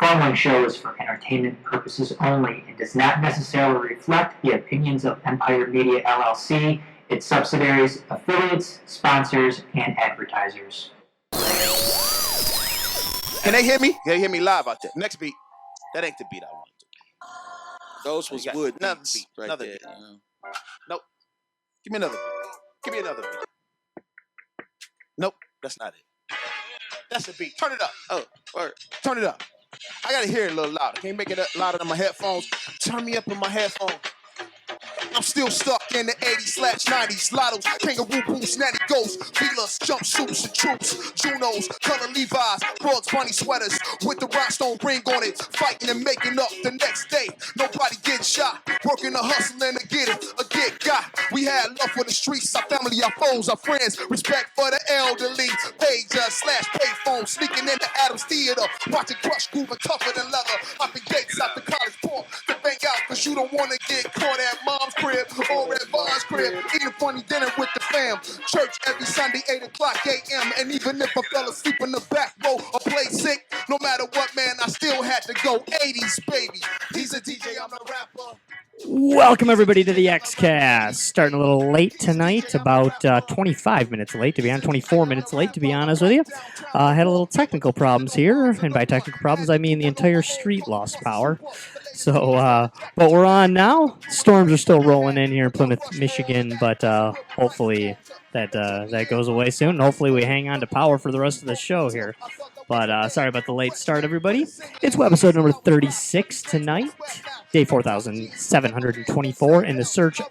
following show is for entertainment purposes only and does not necessarily reflect the opinions of Empire Media LLC, its subsidiaries, affiliates, sponsors, and advertisers. Can they hear me? Can they hear me live out there? Next beat. That ain't the beat I want to do. Those was wood another beats beat. right Another there. beat. Nope. Give me another beat. Give me another beat. Nope, that's not it. That's the beat. Turn it up. Oh, word. Turn it up. I gotta hear it a little louder. Can you make it louder than my headphones? Turn me up in my headphones. I'm still stuck in the 80s/90s. Lottos, kangaroo boots, natty ghosts, Velas, jumpsuits and troops, Junos, color Levi's, Bugs Bunny sweaters with the rhinestone ring on it. Fighting and making up the next day. Nobody gets shot. Working a hustling to get it, or get got. We had love for the streets, our family, our foes, our friends. Respect for the elderly. Pager/payphone, sneaking in the Adams Theater. Watching Crush grooving tougher than leather. Hopping gates out the college port to bang out, cause you don't wanna get caught at mom's crib or at Von's crib. Eating funny dinner with the fam. Church every Sunday, 8 o'clock a.m. And even if I fell asleep in the back row or played sick, no matter what, man, I still had to go 80s, baby. He's a DJ, I'm a rapper. Welcome, everybody, to the XCast. Starting a little late tonight, about 25 minutes late, to be honest, 24 minutes late, to be honest with you. Had a little technical problems here, and by technical problems, I mean the entire street lost power. So, but we're on now. Storms are still rolling in here in Plymouth, Michigan, but hopefully that goes away soon. And hopefully we hang on to power for the rest of the show here. But sorry about the late start, everybody. It's episode number 36 tonight, day 4,724, in the search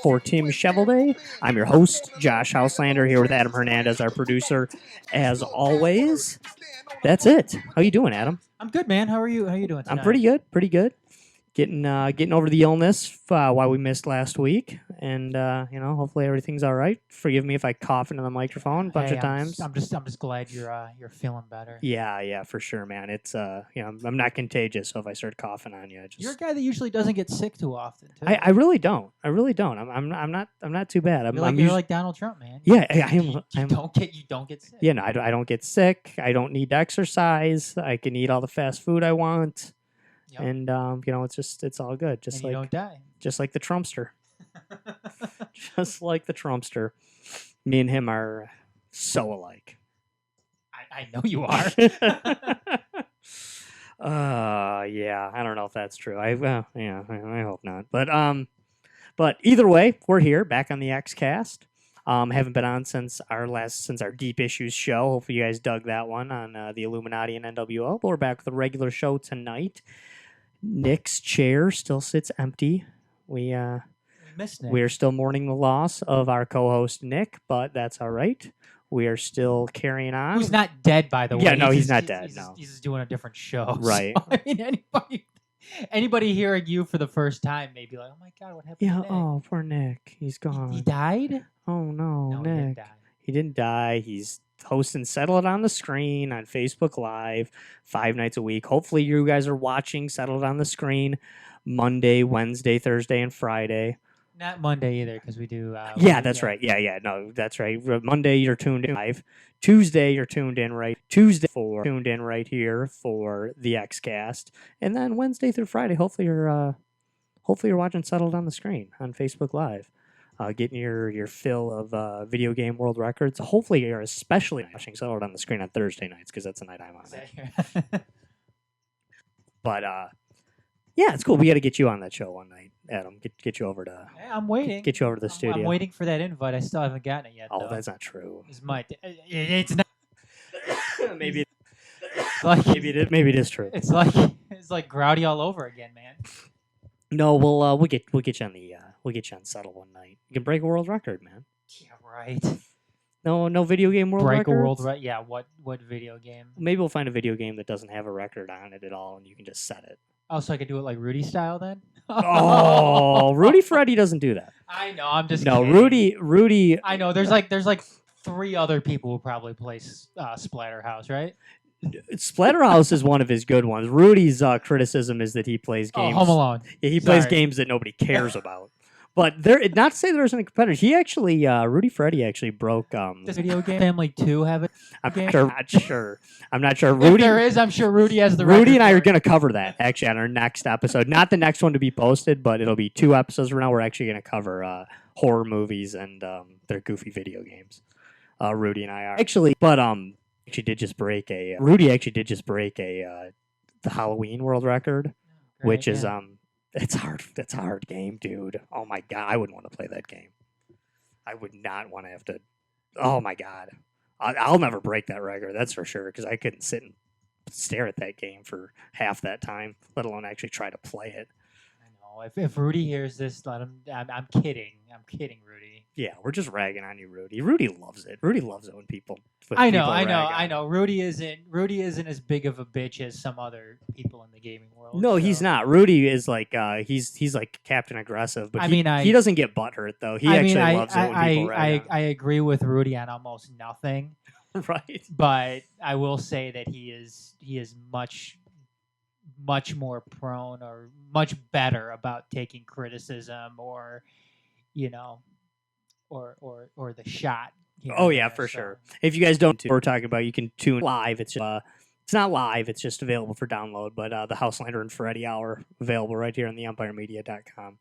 for Tim Chevelday. I'm your host, Josh Houslander, here with Adam Hernandez, our producer, as always. That's it. How you doing, Adam? I'm good, man. How are you? How you doing tonight? I'm pretty good. Pretty good. Getting over the illness while we missed last week, and hopefully everything's all right. Forgive me if I cough into the microphone a bunch of times. I'm just glad you're feeling better. Yeah, for sure, man. It's I'm not contagious, so if I start coughing on you, You're a guy that usually doesn't get sick too often, too. I really don't. I'm not too bad. You're like Donald Trump, man. Yeah, you don't get sick. Yeah, no, I don't get sick. I don't need to exercise. I can eat all the fast food I want. Yep. And it's all good. And you don't die. Just like the Trumpster. Just like the Trumpster. Me and him are so alike. I know you are. Yeah. I don't know if that's true. I hope not. But either way, we're here back on the XCast. Haven't been on since our Deep Issues show. Hopefully you guys dug that one on the Illuminati and NWO. But we're back with a regular show tonight. Nick's chair still sits empty. We miss Nick. We are still mourning the loss of our co-host Nick, but that's all right. We are still carrying on. Who's not dead, by the way. Yeah, no, he's not dead. He's just doing a different show. Right. So, I mean, anybody hearing you for the first time may be like, "Oh my God, what happened to Nick?" Oh, poor Nick. He's gone. He died? Oh no, No, Nick. He didn't die. He's hosting Settle It on the Screen on Facebook Live 5 nights a week. Hopefully you guys are watching Settle It on the Screen Monday, Wednesday, Thursday, and Friday. Not Monday either, because we do... that's right. Yeah. No, that's right. Monday, you're tuned in live. Tuesday, you're tuned in right here for the XCast. And then Wednesday through Friday, hopefully you're watching Settled on the Screen on Facebook Live. Getting your fill of video game world records. Hopefully you're especially watching Settled on the Screen on Thursday nights, because that's the night I'm on it. But yeah, it's cool. We got to get you on that show one night, Adam. Get you over to. I'm waiting. Get you over to the studio. I'm waiting for that invite. I still haven't gotten it yet. Oh, though. that's not true. It's not. Maybe it is true. It's like Grouty all over again, man. No, we'll get you on Settle one night. You can break a world record, man. Yeah, right. No video game world record. Break a world record. Yeah, what video game? Maybe we'll find a video game that doesn't have a record on it at all, and you can just set it. Oh, so I could do it like Rudy style then? Oh, Rudy Freddy doesn't do that. I know. I'm just no kidding. Rudy. I know. There's like 3 other people who probably play Splatterhouse, right? Splatterhouse is one of his good ones. Rudy's criticism is that he plays games. Home Alone. Yeah, he plays games that nobody cares about. But there, not to say there isn't a competitor. He actually, Rudy Freddy actually broke. Does Video Game Family 2 have it? I'm not sure. I'm not sure. If Rudy, there is, I'm sure Rudy has the Rudy record and I for are it. going to cover that actually on our next episode. Not the next one to be posted, but it'll be 2 episodes from now. We're actually going to cover horror movies and their goofy video games. Rudy and I are actually, but actually did just break a. Rudy actually did just break a the Halloween world record, Great, which is yeah. it's hard. That's a hard game, dude. Oh my god, I wouldn't want to play that game. I would not want to have to. Oh my god, I'll never break that record. That's for sure. Because I couldn't sit and stare at that game for half that time, let alone actually try to play it. I know. If Rudy hears this, let him. I'm kidding. I'm kidding, Rudy. Yeah, we're just ragging on you, Rudy. Rudy loves it. Rudy loves it when people. I know. rag on I him. know. Rudy isn't as big of a bitch as some other people in the gaming world. No, he's so- not. Rudy is like he's like Captain Aggressive, but I he, mean, he doesn't get butthurt though. He actually loves it when people rag on I agree with Rudy on almost nothing, him. Right. but I will say that he is much more prone or much better about taking criticism or or the shot. here Oh and yeah, there, for so- sure. If you guys don't know what we're talking about, you can tune live. It's not live. It's just available for download. But the Houslander and Freddy Hour available right here on the EmpireMedia.com.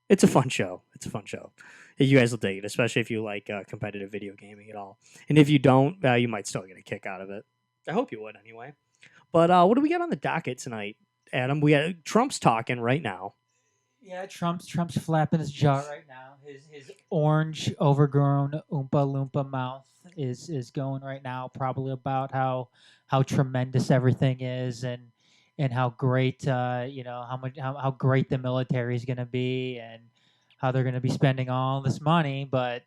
It's a fun show. It's a fun show. You guys will dig it, especially if you like competitive video gaming at all. And if you don't, you might still get a kick out of it. I hope you would anyway. But what do we got on the docket tonight, Adam? We got Trump's talking right now. Yeah, Trump's flapping his jaw right now. His orange, overgrown Oompa Loompa mouth is going right now, probably about how tremendous everything is and how great how great the military is going to be and how they're going to be spending all this money, but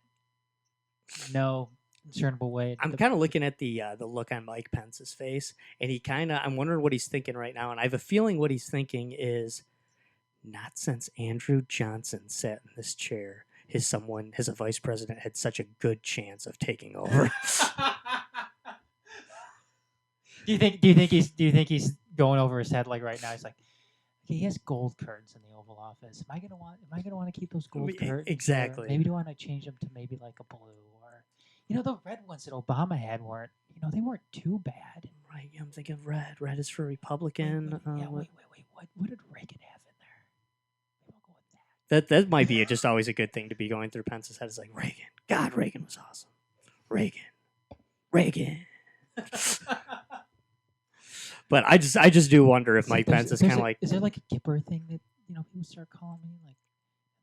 no discernible way. I'm kind of looking at the look on Mike Pence's face, and I'm wondering what he's thinking right now, and I have a feeling what he's thinking is, not since Andrew Johnson sat in this chair has a vice president had such a good chance of taking over. Do you think he's going over his head like right now? He's like, he has gold curtains in the Oval Office. Am I gonna want to keep those gold curtains? Or Exactly. maybe do I want to change them to maybe like a blue or the red ones that Obama had weren't they weren't too bad. Right, I'm thinking red. Red is for Republican. Wait. What did Reagan have in there? Maybe I'll go with that. That might be just always a good thing to be going through Pence's head. It's like Reagan. God, Reagan was awesome. Reagan. But I just do wonder if Mike Pence is kind of like Is there like a Gipper thing that people start calling me like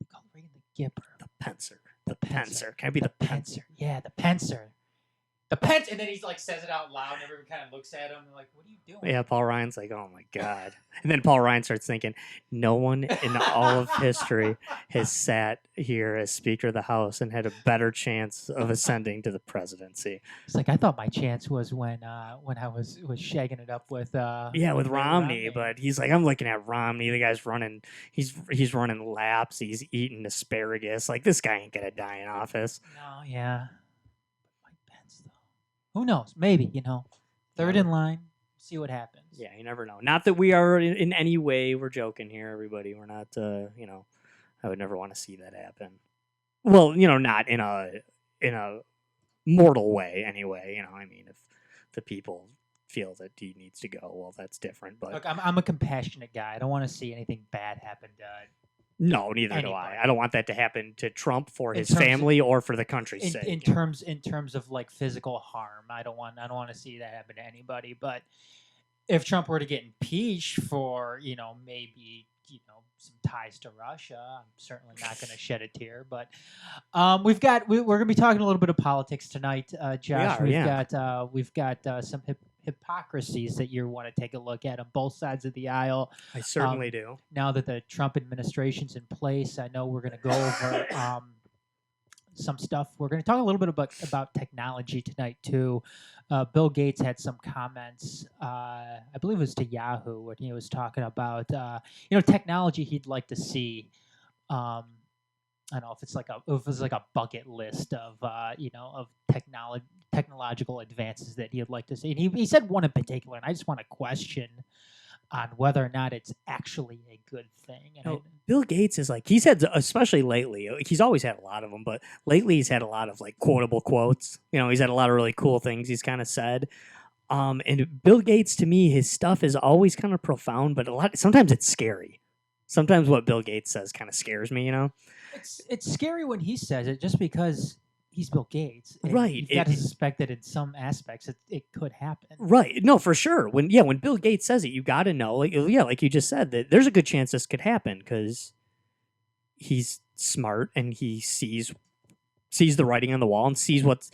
they call Reagan the Gipper? the Pencer. The Pencer. Can I be the Pencer? Yeah, the Pencer. The Pence, and then he's like says it out loud, and everyone kind of looks at him and like, "What are you doing?" Yeah, Paul Ryan's like, oh my God. And then Paul Ryan starts thinking, no one in all of history has sat here as Speaker of the House and had a better chance of ascending to the presidency. It's like I thought my chance was when I was shagging it up with With Romney, but he's like, I'm looking at Romney. The guy's running, he's running laps. He's eating asparagus. Like, this guy ain't gonna die in office. No, yeah. Mike Pence though. Who knows? Maybe third in line. See what happens. Yeah, you never know. Not that we are in any way. We're joking here, everybody. We're not. I would never want to see that happen. Well, not in a mortal way. Anyway, I mean, if the people feel that he needs to go, well, that's different. But Look, I'm a compassionate guy. I don't want to see anything bad happen to no, neither do anybody. I. I don't want that to happen to Trump for In his terms of- family or for the country's sake. in terms of like physical harm. I don't want to see that happen to anybody. But if Trump were to get impeached for maybe some ties to Russia, I'm certainly not going to shed a tear. But we're going to be talking a little bit of politics tonight, Josh. We've got some hypocrisies that you want to take a look at on both sides of the aisle. I certainly do. Now that the Trump administration's in place, I know we're going to go over some stuff. We're going to talk a little bit about technology tonight too. Bill Gates had some comments, I believe it was to Yahoo, when he was talking about technology he'd like to see. I don't know if it's like a bucket list of of technological advances that he'd like to see. And he said one in particular, and I just want to question on whether or not it's actually a good thing. And No, Bill Gates is like, he's had, especially lately, he's always had a lot of them, but lately he's had a lot of like quotable quotes. He's had a lot of really cool things he's kind of said. And Bill Gates, to me, his stuff is always kind of profound, but sometimes it's scary. Sometimes what Bill Gates says kind of scares me, it's scary when he says it, just because he's Bill Gates. And Right. You've got to suspect that in some aspects it could happen. Right. No, for sure. When Bill Gates says it, you got to know, like you just said, that there's a good chance this could happen because he's smart and he sees the writing on the wall and sees what's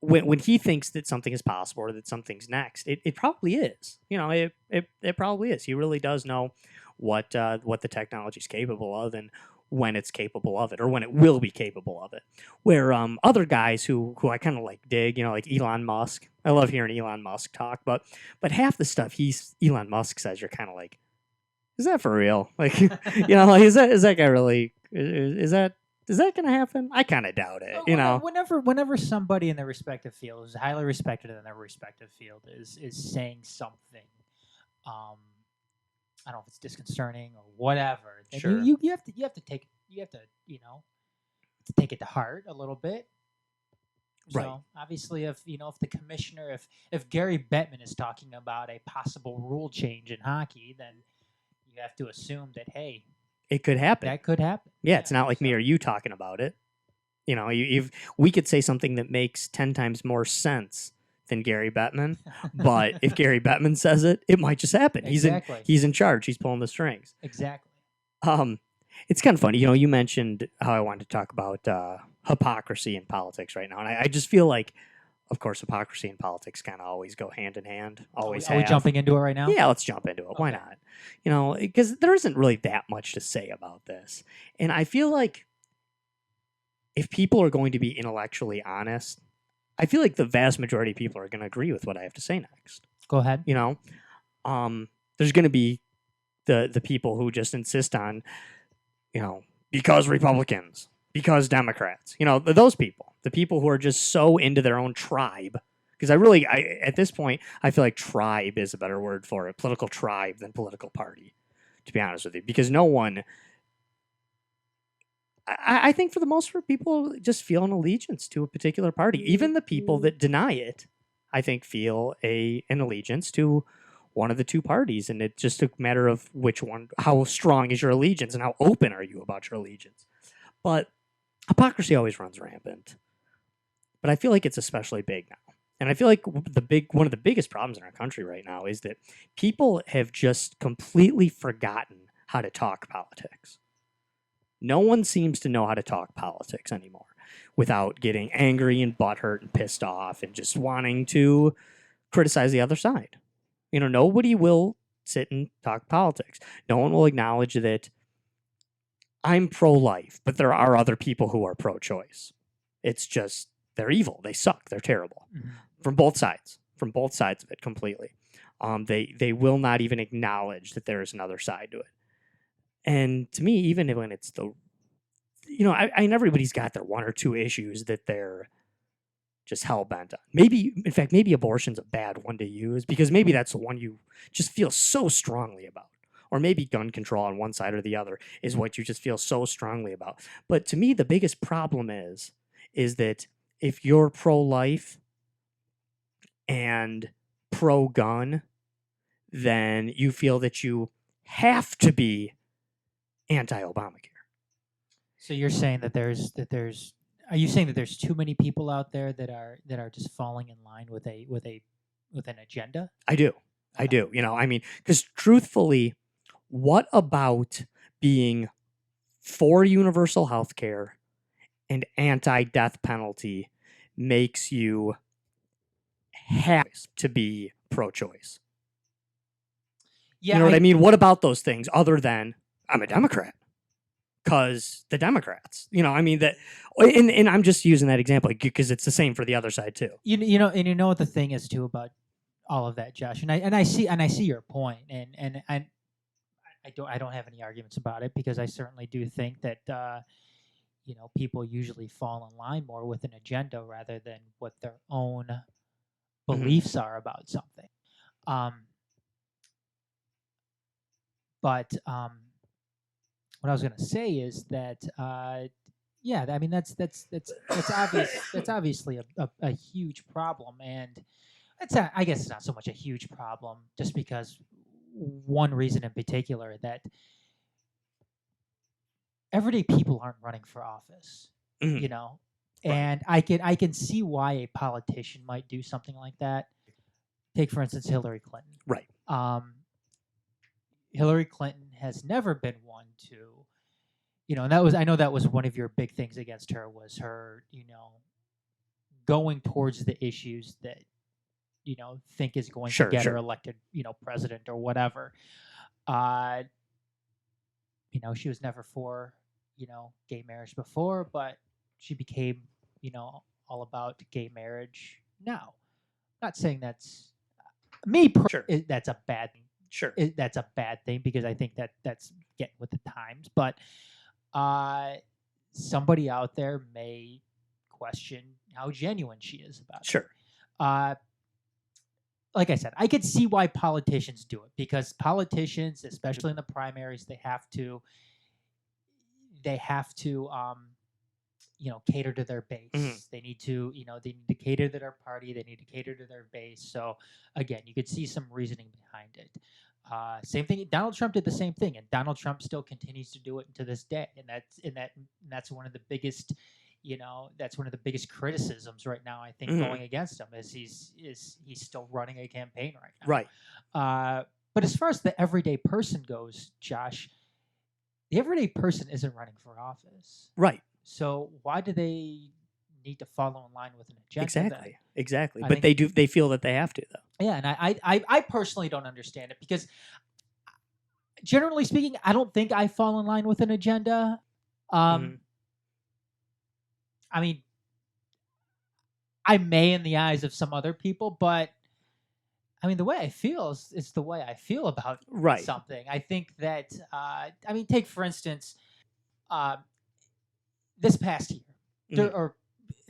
when he thinks that something is possible or that something's next. It probably is. It probably is. He really does know what the technology is capable of and when it's capable of it or when it will be capable of it. Where other guys who I kind of like dig, like Elon Musk. I love hearing Elon Musk talk, but half the stuff Elon Musk says, you're kind of like, is that for real? Like, like, is that guy really? Is that going to happen? I kind of doubt it. Whenever somebody in their respective field is highly respected in their respective field is saying something, I don't know if it's disconcerting or whatever. Then Sure. you have to take it to heart a little bit. So Right. obviously, if the commissioner, if Gary Bettman is talking about a possible rule change in hockey, then you have to assume that, hey, it could happen. That could happen. Yeah, it's not like me or you talking about it. We could say something that makes 10 times more sense than Gary Bettman, but if Gary Bettman says it, it might just happen. Exactly. He's in charge. He's pulling the strings. Exactly. It's kind of funny. You mentioned how I wanted to talk about hypocrisy in politics right now, and I just feel like, of course, hypocrisy and politics kind of always go hand in hand. Always. Are we jumping into it right now? Yeah, let's jump into it. Why not? Because there isn't really that much to say about this, and I feel like if people are going to be intellectually honest, I feel like the vast majority of people are going to agree with what I have to say next. Go ahead. There's going to be the people who just insist on, because Republicans, because Democrats, those people, the people who are just so into their own tribe. Because at this point, I feel like tribe is a better word for it, political tribe than political party, to be honest with you. Because no one, I think for the most part, people just feel an allegiance to a particular party. Even the people that deny it, I think, feel an allegiance to one of the two parties. And it's just a matter of which one, how strong is your allegiance and how open are you about your allegiance. But hypocrisy always runs rampant. But I feel like it's especially big now. And I feel like one of the biggest problems in our country right now is that people have just completely forgotten how to talk politics. No one seems to know how to talk politics anymore without getting angry and butthurt and pissed off and just wanting to criticize the other side. Nobody will sit and talk politics. No one will acknowledge that I'm pro-life, but there are other people who are pro-choice. It's just, they're evil. They suck. They're terrible. Mm-hmm. From both sides of it completely. They will not even acknowledge that there is another side to it. And to me, even when it's and everybody's got their one or two issues that they're just hell-bent on. Maybe abortion's a bad one to use because maybe that's the one you just feel so strongly about. Or maybe gun control on one side or the other is what you just feel so strongly about. But to me, the biggest problem is that if you're pro-life and pro-gun, then you feel that you have to be anti-Obamacare. So you're saying that are you saying that there's too many people out there that are just falling in line with an agenda? I do. Because truthfully, what about being for universal health care and anti-death penalty makes you have to be pro-choice? Yeah, you know what I mean? What about those things other than I'm a Democrat? Because the Democrats, and I'm just using that example because it's the same for the other side too. And what the thing is too about all of that, Josh, and I see your point, and I don't have any arguments about it because I certainly do think that people usually fall in line more with an agenda rather than what their own beliefs are about something. But what I was going to say is that yeah, I mean that's obvious. That's obviously a huge problem, and I guess it's not so much a huge problem, just because one reason in particular that everyday people aren't running for office, Mhm. you know, Right. and I can see why a politician might do something like that. Take for instance Hillary Clinton. Right. Hillary Clinton has never been one to, and I know that was one of your big things against her was her, going towards the issues that think is going Sure, to get sure. her elected, president or whatever. She was never for, gay marriage before, but she became, all about gay marriage now. Not saying that's Sure. that's a bad thing. Sure. That's a bad thing because I think that's getting with the times. But somebody out there may question how genuine she is about it. Sure. Like I said, I could see why politicians do it because politicians, especially in the primaries, they have to cater to their base. Mhm. They need to cater to their party. They need to cater to their base. So again, you could see some reasoning behind it. Same thing. Donald Trump did the same thing, and Donald Trump still continues to do it to this day. And that's one of the biggest, that's one of the biggest criticisms right now. I think Mhm. going against him is he's still running a campaign right now. Right. But as far as the everyday person goes, Josh, the everyday person isn't running for office. Right. So why do they need to follow in line with an agenda? Exactly. Exactly. I But think- they feel that they have to though. Yeah, and I personally don't understand it because generally speaking, I don't think I fall in line with an agenda. Mhm. I mean, I may in the eyes of some other people, but I mean, the way I feel is the way I feel about Right. something. I think that, take for instance, this past year, Mhm. or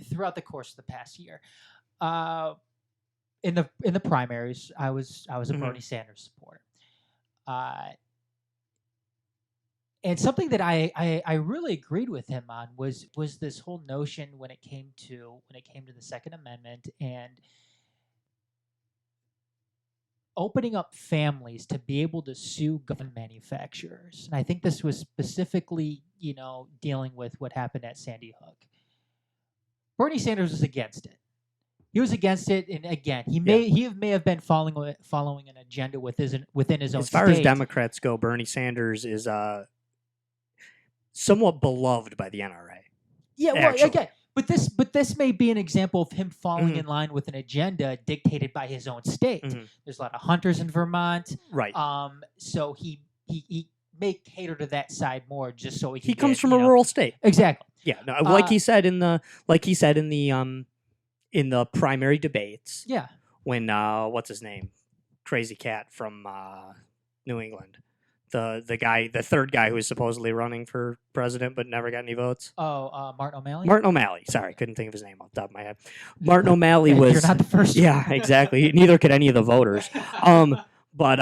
throughout the course of the past year, in the primaries, I was a Mhm. Bernie Sanders supporter, and something that I really agreed with him on was this whole notion when it came to the Second Amendment and opening up families to be able to sue gun manufacturers. And I think this was specifically, dealing with what happened at Sandy Hook. Bernie Sanders was against it. He was against it, and again, he may have been following an agenda within his own As far state. as Democrats go, Bernie Sanders is somewhat beloved by the NRA. Yeah, well, actually. again, but this may be an example of him falling Mhm. in line with an agenda dictated by his own state. Mhm. There's a lot of hunters in Vermont, Right. so he may cater to that side more, just so He comes from a rural state. Exactly. Yeah. No, like he said in the primary debates Yeah. when what's his name? Crazy cat from New England. The third guy who was supposedly running for president but never got any votes. Oh, Martin O'Malley. Martin O'Malley. Sorry, couldn't think of his name off the top of my head. Martin O'Malley was. You're not the first. Yeah, exactly. Neither could any of the voters. But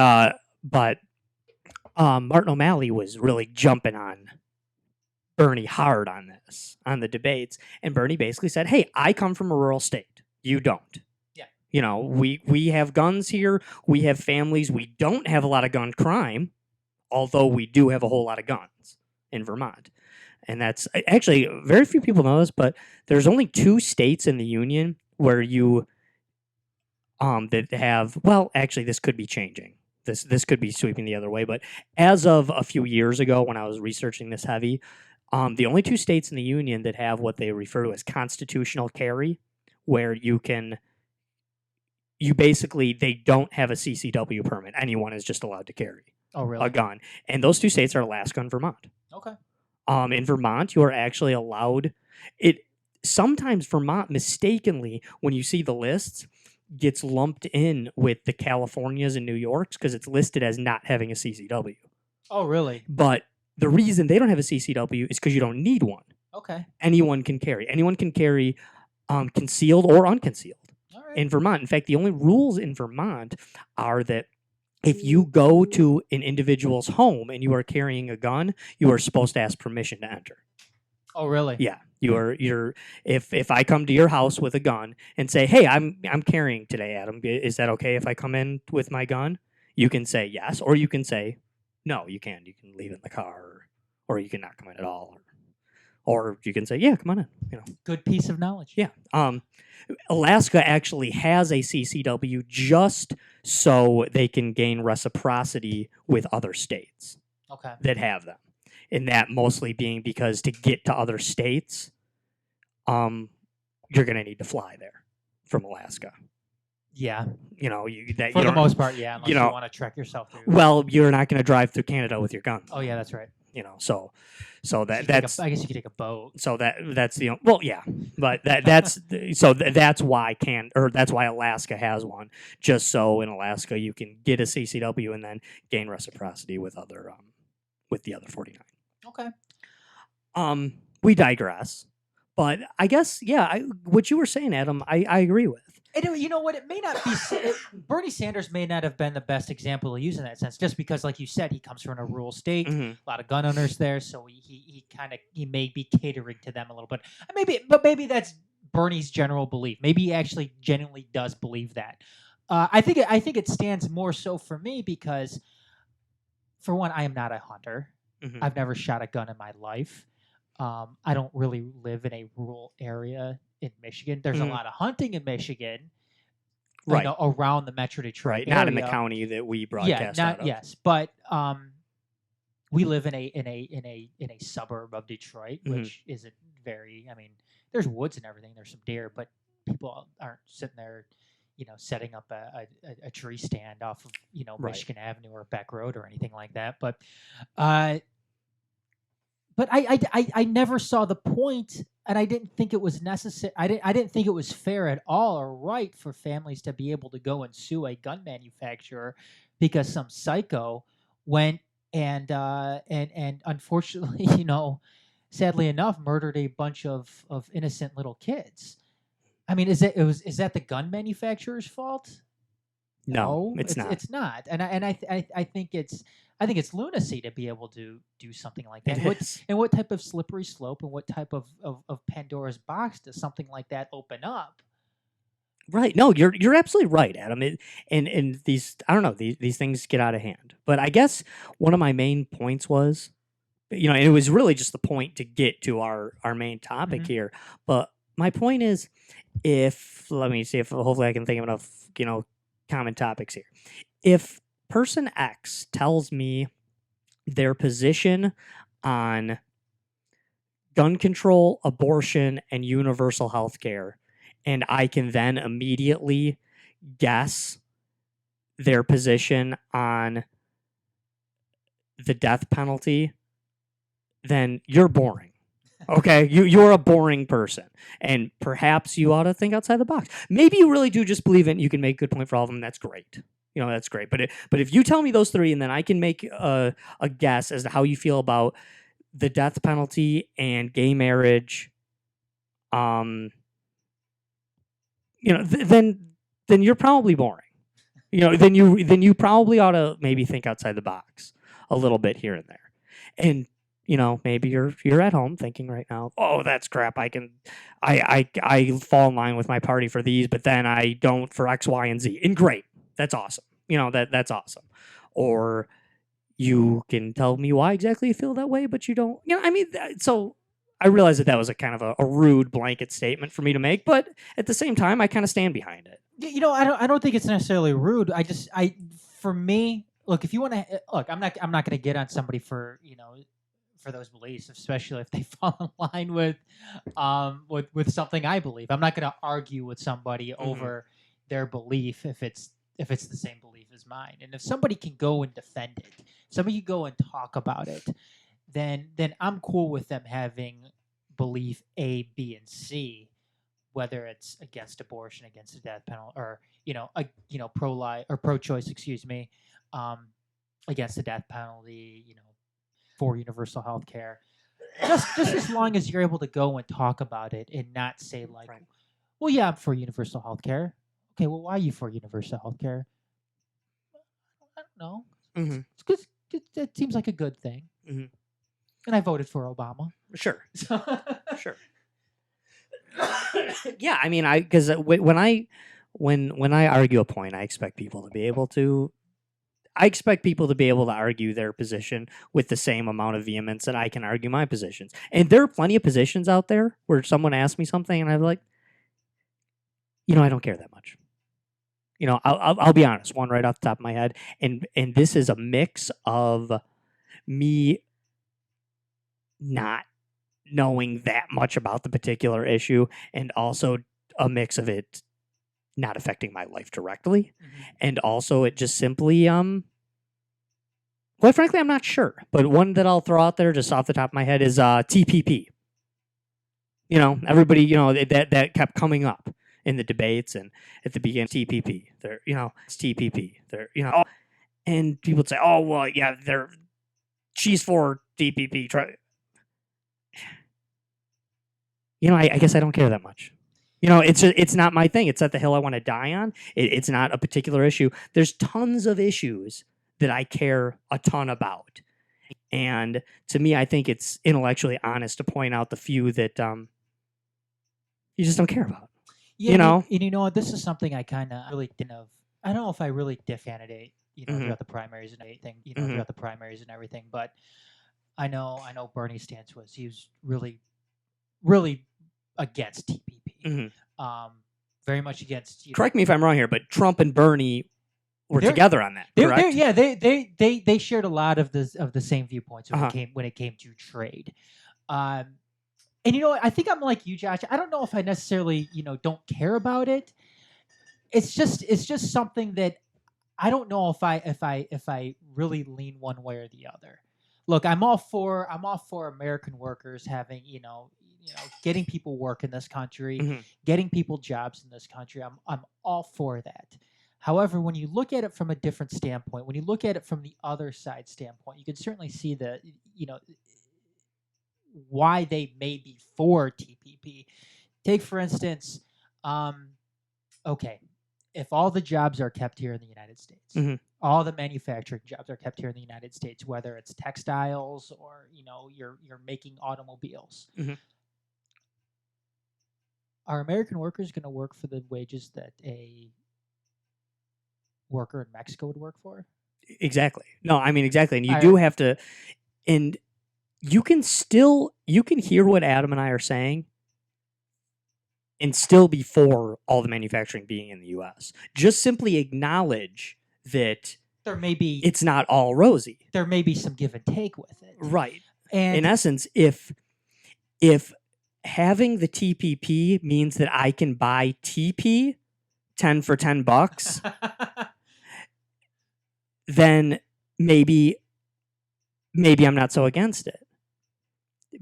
Martin O'Malley was really jumping on Bernie hard on the debates, and Bernie basically said, "Hey, I come from a rural state. You don't. Yeah. We have guns here. We have families. We don't have a lot of gun crime, although we do have a whole lot of guns in Vermont." And that's actually very few people know this, but there's only 2 states in the union where you that have. Well, actually, this could be changing. This could be sweeping the other way, but as of a few years ago, when I was researching this heavy, the only 2 states in the union that have what they refer to as constitutional carry, where they don't have a CCW permit. Anyone is just allowed to carry Oh, really? a gun, and those 2 states are Alaska and Vermont. Okay. In Vermont, you are actually allowed it. Sometimes Vermont mistakenly, when you see the lists, gets lumped in with the Californias and New Yorks because it's listed as not having a CCW. Oh, really? But the reason they don't have a CCW is because you don't need one. Okay. Anyone can carry. Anyone can carry concealed or unconcealed All right. in Vermont. In fact, the only rules in Vermont are that if you go to an individual's home and you are carrying a gun, you are supposed to ask permission to enter. Oh, really? Yeah, you're if I come to your house with a gun and say, "Hey, I'm carrying today, Adam. Is that okay if I come in with my gun?" You can say yes, or you can say no. You can leave it in the car, or you can not come in at all, or you can say, "Yeah, come on in." You know. Good piece of knowledge. Yeah. Alaska actually has a CCW just so they can gain reciprocity with other states Okay. that have them. And that mostly being because to get to other states, you're going to need to fly there from Alaska. Yeah. You know, For the most part, yeah. Unless you know, want to trek yourself through. Well, you're not going to drive through Canada with your gun. Oh yeah, that's right. You know, so that's. I guess you could take a boat. So that's the well, yeah, but that's that's why that's why Alaska has one, just so in Alaska you can get a CCW and then gain reciprocity with the other 49. Okay. We digress, but I guess what you were saying, Adam, I agree with. And you know what? It may not be. Bernie Sanders may not have been the best example to use in that sense, just because, like you said, he comes from a rural state, a lot of gun owners there, so he may be catering to them a little bit. Maybe that's Bernie's general belief. Maybe he actually genuinely does believe that. I think it stands more so for me because, for one, I am not a hunter. I've never shot a gun in my life. I don't really live in a rural area in Michigan. There's a lot of hunting in Michigan, right? You know, around the Metro Detroit area. Not in the county that we broadcast out of. Yes, but we live in a suburb of Detroit, which isn't very. I mean, there's woods and everything. There's some deer, but people aren't sitting there, you know, setting up a tree stand off of Michigan Avenue or Beck Road or anything like that. But I never saw the point, and I didn't think it was necessary. I didn't think it was fair at all or right for families to be able to go and sue a gun manufacturer because some psycho went and unfortunately, sadly enough, murdered a bunch of innocent little kids. I mean, is that the gun manufacturer's fault? No, it's not. It's not, and I think it's lunacy to be able to do something like that. And what type of slippery slope and what type of Pandora's box does something like that open up? Right. No, you're absolutely right, Adam. And these, I don't know, these things get out of hand. But I guess one of my main points was, and it was really just the point to get to our main topic here. But my point is, let me see if hopefully I can think of enough, common topics here. If person X tells me their position on gun control, abortion, and universal health care, and I can then immediately guess their position on the death penalty, then you're boring. Okay, you're a boring person, and perhaps you ought to think outside the box. Maybe you really do just believe it, and you can make a good point for all of them. That's great. That's great. But if you tell me those three, and then I can make a guess as to how you feel about the death penalty and gay marriage, then you're probably boring. Then you probably ought to maybe think outside the box a little bit here and there, and. Maybe you're at home thinking right now, oh, that's crap. I fall in line with my party for these, but then I don't for X, Y, and Z. And great, that's awesome. That's awesome. Or you can tell me why exactly you feel that way, but you don't. So I realize that was a kind of a rude blanket statement for me to make, but at the same time, I kind of stand behind it. I don't think it's necessarily rude. For me, look, if you want to look, I'm not going to get on somebody for for those beliefs, especially if they fall in line with something I believe. I'm not going to argue with somebody over their belief if it's the same belief as mine. And if somebody can go and defend it, somebody can go and talk about it, then I'm cool with them having belief A, B, and C, whether it's against abortion, against the death penalty, or pro-life or pro-choice, against the death penalty, for universal health care. Just as long as you're able to go and talk about it and not say like, well, yeah, I'm for universal health care. Okay, well, why are you for universal health care? know. Mm-hmm. It's good. It seems like a good thing. Mm-hmm. And I voted for Obama. Sure. So Sure. Yeah, I mean, because when I argue a point, I expect people to be able to. I expect people to be able to argue their position with the same amount of vehemence that I can argue my positions. And there are plenty of positions out there where someone asks me something, and I'm like, I don't care that much. I'll be honest. One right off the top of my head, and this is a mix of me not knowing that much about the particular issue, and also a mix of it not affecting my life directly, and also it just simply quite frankly, I'm not sure. But one that I'll throw out there just off the top of my head is TPP. Everybody, that kept coming up in the debates and at the beginning. TPP, it's TPP. And people would say, "Oh, well, yeah, she's for TPP." I guess I don't care that much. It's not my thing. It's not the hill I want to die on. It's not a particular issue. There's tons of issues that I care a ton about. And to me, I think it's intellectually honest to point out the few that you just don't care about. Yeah, and this is something I kind of really didn't have. I don't know if I really did candidate, throughout the primaries and everything, throughout the primaries and everything. But I know Bernie's stance was he was really, really against TPP. Very much against. Correct me if I'm wrong here, but Trump and Bernie were together on that. Correct? They shared a lot of the same viewpoints when it came to trade. And I think I'm like you, Josh. I don't know if I necessarily don't care about it. It's just something that I don't know if I really lean one way or the other. Look, I'm all for American workers having getting people work in this country, getting people jobs in this country. I'm all for that. However, when you look at it from a different standpoint, when you look at it from the other side standpoint, you can certainly see the why they may be for TPP. Take for instance, okay, if all the jobs are kept here in the United States, all the manufacturing jobs are kept here in the United States, whether it's textiles or you're making automobiles. Are American workers going to work for the wages that a worker in Mexico would work for? Exactly. No, I mean exactly, and you do have to, and you can hear what Adam and I are saying, and still be for all the manufacturing being in the U.S. Just simply acknowledge that there may be it's not all rosy. There may be some give and take with it, right? And in essence, if having the TPP means that I can buy TP 10 for $10, then maybe I'm not so against it.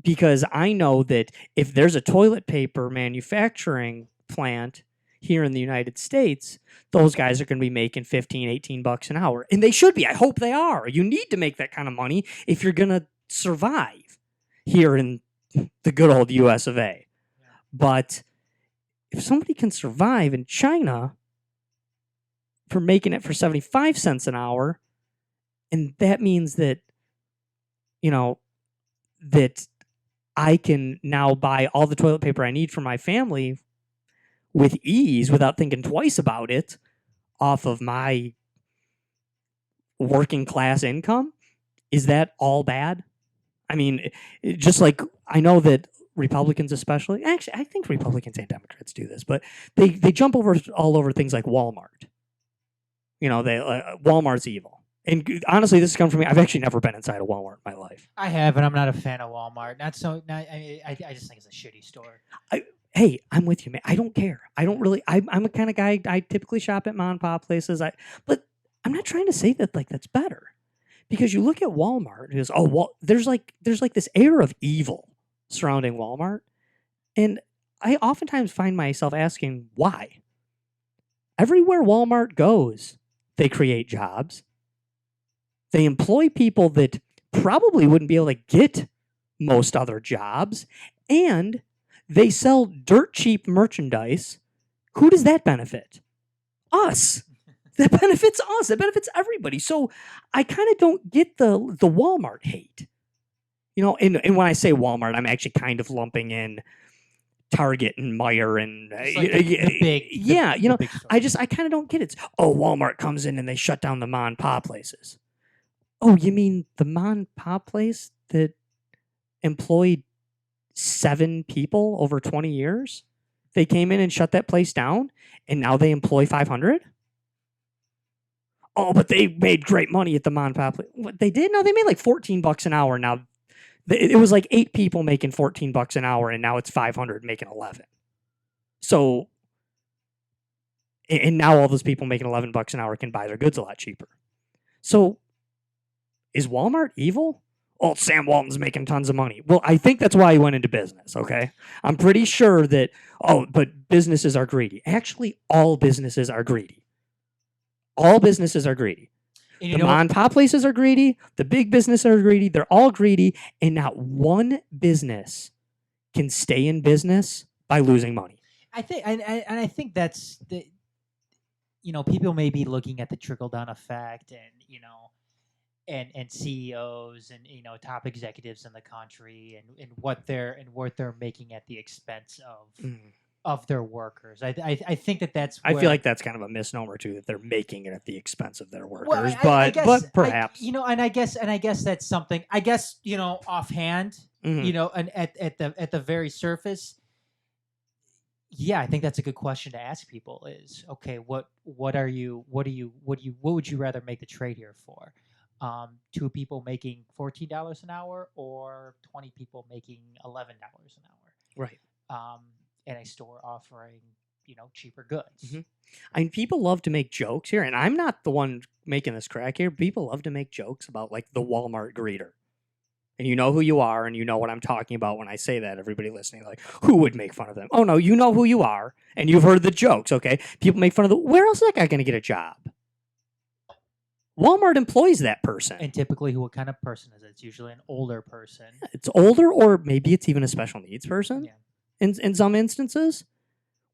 Because I know that if there's a toilet paper manufacturing plant here in the United States, those guys are going to be making $15, $18 an hour. And they should be. I hope they are. You need to make that kind of money if you're going to survive here in the good old US of A. But if somebody can survive in China for making it for 75 cents an hour, and that means that, that I can now buy all the toilet paper I need for my family with ease without thinking twice about it off of my working class income. Is that all bad? I mean, just like I know that Republicans especially, actually, I think Republicans and Democrats do this, but they jump all over things like Walmart. Walmart's evil. And honestly, this has come from me. I've actually never been inside a Walmart in my life. I have, and I'm not a fan of Walmart. I just think it's a shitty store. Hey, I'm with you, man. I don't care. I don't really. I'm a kind of guy. I typically shop at mom and pop places. But I'm not trying to say that that's better, because you look at Walmart and there's this air of evil surrounding Walmart, and I oftentimes find myself asking why. Everywhere Walmart goes, they create jobs. They employ people that probably wouldn't be able to get most other jobs, and they sell dirt cheap merchandise. Who does that benefit? Us. That benefits us. That benefits everybody. So I kind of don't get the Walmart hate. You know, and when I say Walmart, I'm actually kind of lumping in Target and Meijer and Just like the big, yeah, you know, big stores. I kind of don't get it. Oh, Walmart comes in and they shut down the mom and pop places. Oh, you mean the mom and pop place that employed 7 people over 20 years? They came in and shut that place down, and now they employ 500? Oh, but they made great money at the mom and pop place. What they did? No, they made like $14 an hour. Now it was like 8 people making $14 an hour, and now it's 500 making 11. So, and now all those people making $11 an hour can buy their goods a lot cheaper. So, is Walmart evil? Oh, Sam Walton's making tons of money. Well, I think that's why he went into business, okay? I'm pretty sure that, but businesses are greedy. Actually, all businesses are greedy. All businesses are greedy. And The mom and pop places are greedy. The big businesses are greedy. They're all greedy. And not one business can stay in business by losing money. I think, and I think that's the, people may be looking at the trickle down effect, and and CEOs and top executives in the country, and what they're making at the expense of their workers. I think that's. I where, feel like that's kind of a misnomer too, that they're making it at the expense of their workers. Well, but perhaps and I guess that's something. I guess offhand, Mhm. and at the very surface. Yeah, I think that's a good question to ask people is, okay, what would you rather make the trade here for? 2 people making $14 an hour, or 20 people making $11 an hour? Right. In a store offering, cheaper goods. Mhm. I mean, people love to make jokes here, and I'm not the one making this crack here. People love to make jokes about like the Walmart greeter. And you know who you are, and you know what I'm talking about when I say that. Everybody listening, like, who would make fun of them? Oh, no, you know who you are, and you've heard the jokes, okay? People make fun of where else is that guy going to get a job? Walmart employs that person. And typically, what kind of person is it? It's usually an older person. It's older, or maybe it's even a special needs person in some instances.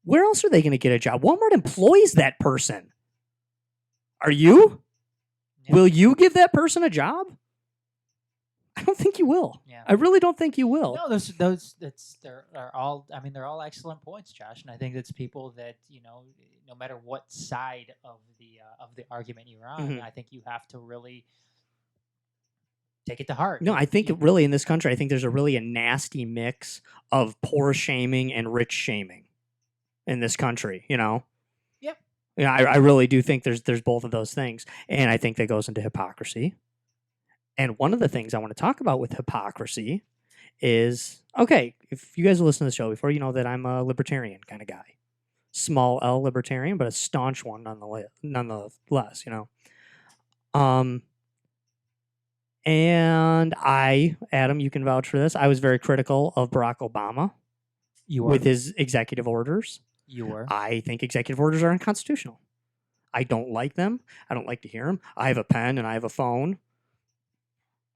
Where else are they going to get a job? Walmart employs that person. Are you? Yeah. Will you give that person a job? I don't think you will. Yeah. I really don't think you will. No, they're all excellent points, Josh, and I think that's people that no matter what side of the argument you're on, Mhm. I think you have to really take it to heart. No, I think really in this country, I think there's a nasty mix of poor shaming and rich shaming in this country. Yep. I really do think there's both of those things, and I think that goes into hypocrisy. And one of the things I want to talk about with hypocrisy is, okay, if you guys listen to the show before, you know that I'm a libertarian kind of guy. Small L libertarian, but a staunch one nonetheless, And Adam, you can vouch for this, I was very critical of Barack Obama with his executive orders. You were. I think executive orders are unconstitutional. I don't like them. I don't like to hear them. I have a pen and I have a phone.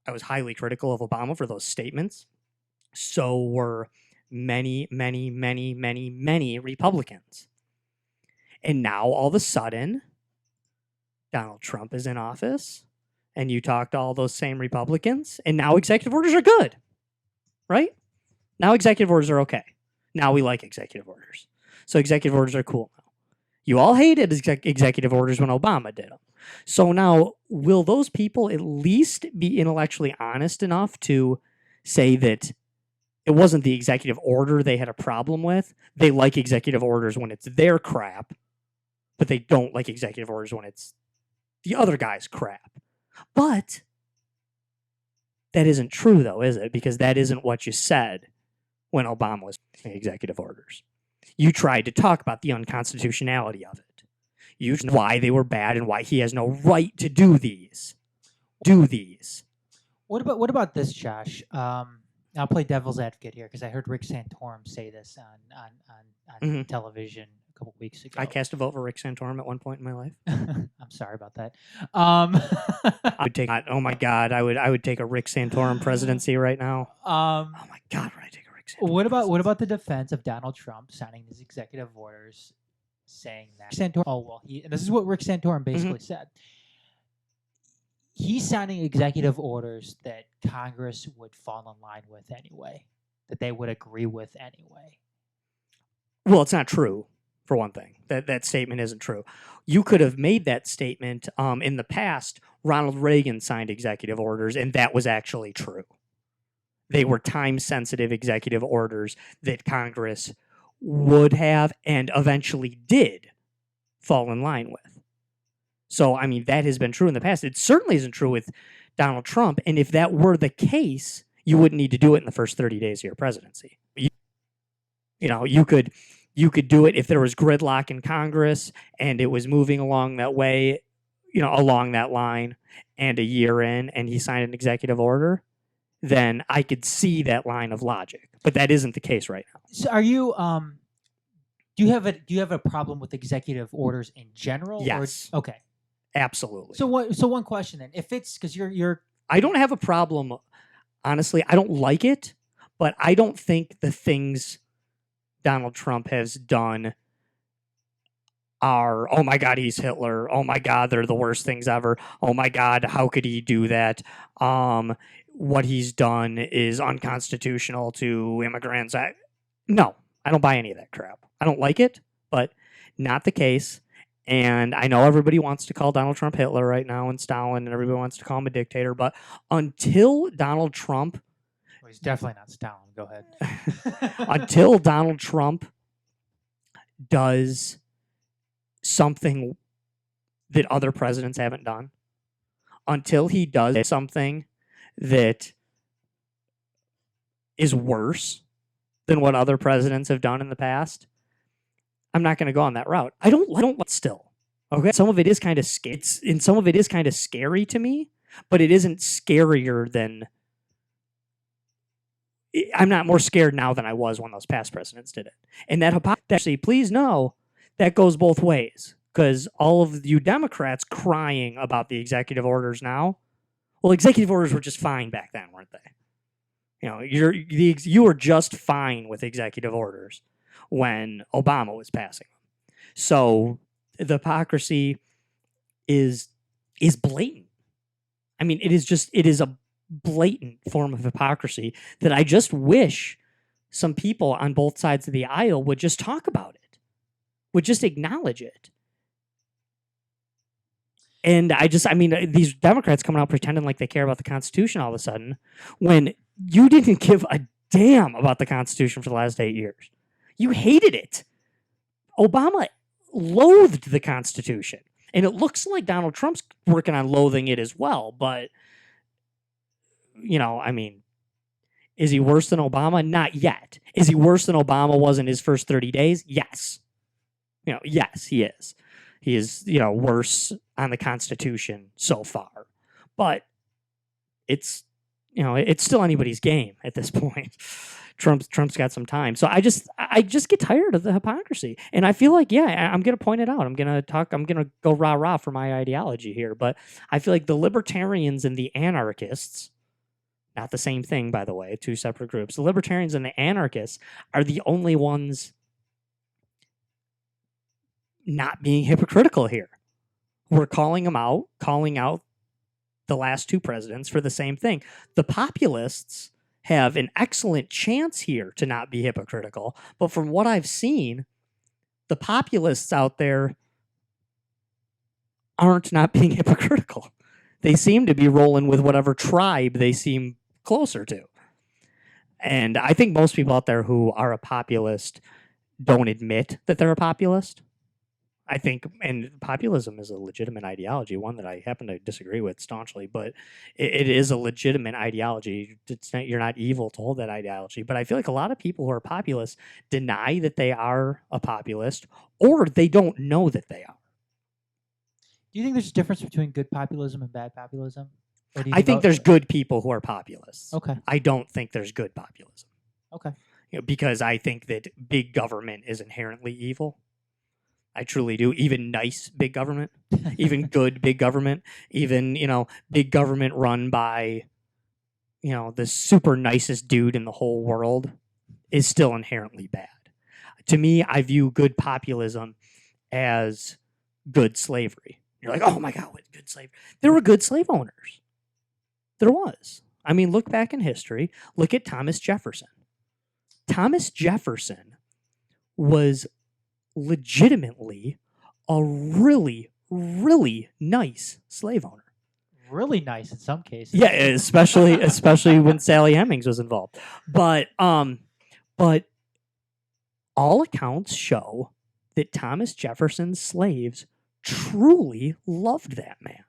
I was highly critical of Obama for those statements. So were many, many, many, many, many Republicans. And now all of a sudden, Donald Trump is in office, and you talk to all those same Republicans, and now executive orders are good, right? Now executive orders are okay. Now we like executive orders. So executive orders are cool now. You all hated executive orders when Obama did them. So now, will those people at least be intellectually honest enough to say that it wasn't the executive order they had a problem with? They like executive orders when it's their crap, but they don't like executive orders when it's the other guy's crap. But that isn't true, though, is it? Because that isn't what you said when Obama was making executive orders. You tried to talk about the unconstitutionality of it. You know why they were bad and why he has no right to do these. What about this, Josh? I'll play devil's advocate here because I heard Rick Santorum say this on television a couple weeks ago. I cast a vote for Rick Santorum at one point in my life. I'm sorry about that. I would take. Oh my God, I would take a Rick Santorum presidency right now. Oh my God, would I take a Rick Santorum? What about the defense of Donald Trump signing these executive orders saying that. Santorum, oh well, and this is what Rick Santorum basically said. He's signing executive orders that Congress would fall in line with anyway, that they would agree with anyway. Well, it's not true, for one thing. That statement isn't true. You could have made that statement in the past. Ronald Reagan signed executive orders, and that was actually true. They were time-sensitive executive orders that Congress would have and eventually did fall in line with. So, I mean, that has been true in the past. It certainly isn't true with Donald Trump. And if that were the case, you wouldn't need to do it in the first 30 days of your presidency. You could do it if there was gridlock in Congress and it was moving along that way, along that line, and a year in, and he signed an executive order, then I could see that line of logic. But that isn't the case right now. So are you do you have a problem with executive orders in general? Yes. Or, okay. Absolutely. So one question then. If it's because you're I don't have a problem. Honestly, I don't like it, but I don't think the things Donald Trump has done are, oh my God, he's Hitler. Oh my God, they're the worst things ever. Oh my God, how could he do that? What he's done is unconstitutional to immigrants. No, I don't buy any of that crap. I don't like it, but not the case. And I know everybody wants to call Donald Trump Hitler right now and Stalin, and everybody wants to call him a dictator. But until Donald Trump... Well, he's definitely not Stalin. Go ahead. Until Donald Trump does something that other presidents haven't done, until he does something that is worse than what other presidents have done in the past, I'm not going to go on that route. I don't still. Okay, some of it is kind of some of it is kind of scary to me, but it isn't scarier than. I'm not more scared now than I was when those past presidents did it. And that hypocrisy, please know, that goes both ways. Because all of you Democrats crying about the executive orders now, well, executive orders were just fine back then, weren't they? You were just fine with executive orders when Obama was passing them. So the hypocrisy is blatant. I mean, it is a blatant form of hypocrisy that I just wish some people on both sides of the aisle would just talk about it, would just acknowledge it. And these Democrats coming out pretending like they care about the Constitution all of a sudden, when you didn't give a damn about the Constitution for the last 8 years. You hated it. Obama loathed the Constitution. And it looks like Donald Trump's working on loathing it as well. But, is he worse than Obama? Not yet. Is he worse than Obama was in his first 30 days? Yes. Yes, he is. He is, worse on the Constitution so far. But it's still anybody's game at this point. Trump's got some time. So I just get tired of the hypocrisy. And I feel like, I'm going to point it out. I'm going to go rah-rah for my ideology here. But I feel like the libertarians and the anarchists, not the same thing, by the way, two separate groups. The libertarians and the anarchists are the only ones not being hypocritical here. We're calling out the last two presidents for the same thing. The populists have an excellent chance here to not be hypocritical, but from what I've seen, the populists out there aren't not being hypocritical. They seem to be rolling with whatever tribe they seem closer to. And I think most people out there who are a populist don't admit that they're a populist. I think, and populism is a legitimate ideology, one that I happen to disagree with staunchly, but it is a legitimate ideology. You're not evil to hold that ideology. But I feel like a lot of people who are populists deny that they are a populist, or they don't know that they are. Do you think there's a difference between good populism and bad populism? I think there's good people who are populists. Okay. I don't think there's good populism. Okay. Because I think that big government is inherently evil. I truly do. Even nice big government, even good big government, even, big government run by, the super nicest dude in the whole world is still inherently bad. To me, I view good populism as good slavery. You're like, oh my God, what good slavery? There were good slave owners. There was. I mean, look back in history. Look at Thomas Jefferson. Thomas Jefferson was legitimately a really, really nice slave owner. Really nice in some cases. Yeah, especially when Sally Hemings was involved. But all accounts show that Thomas Jefferson's slaves truly loved that man.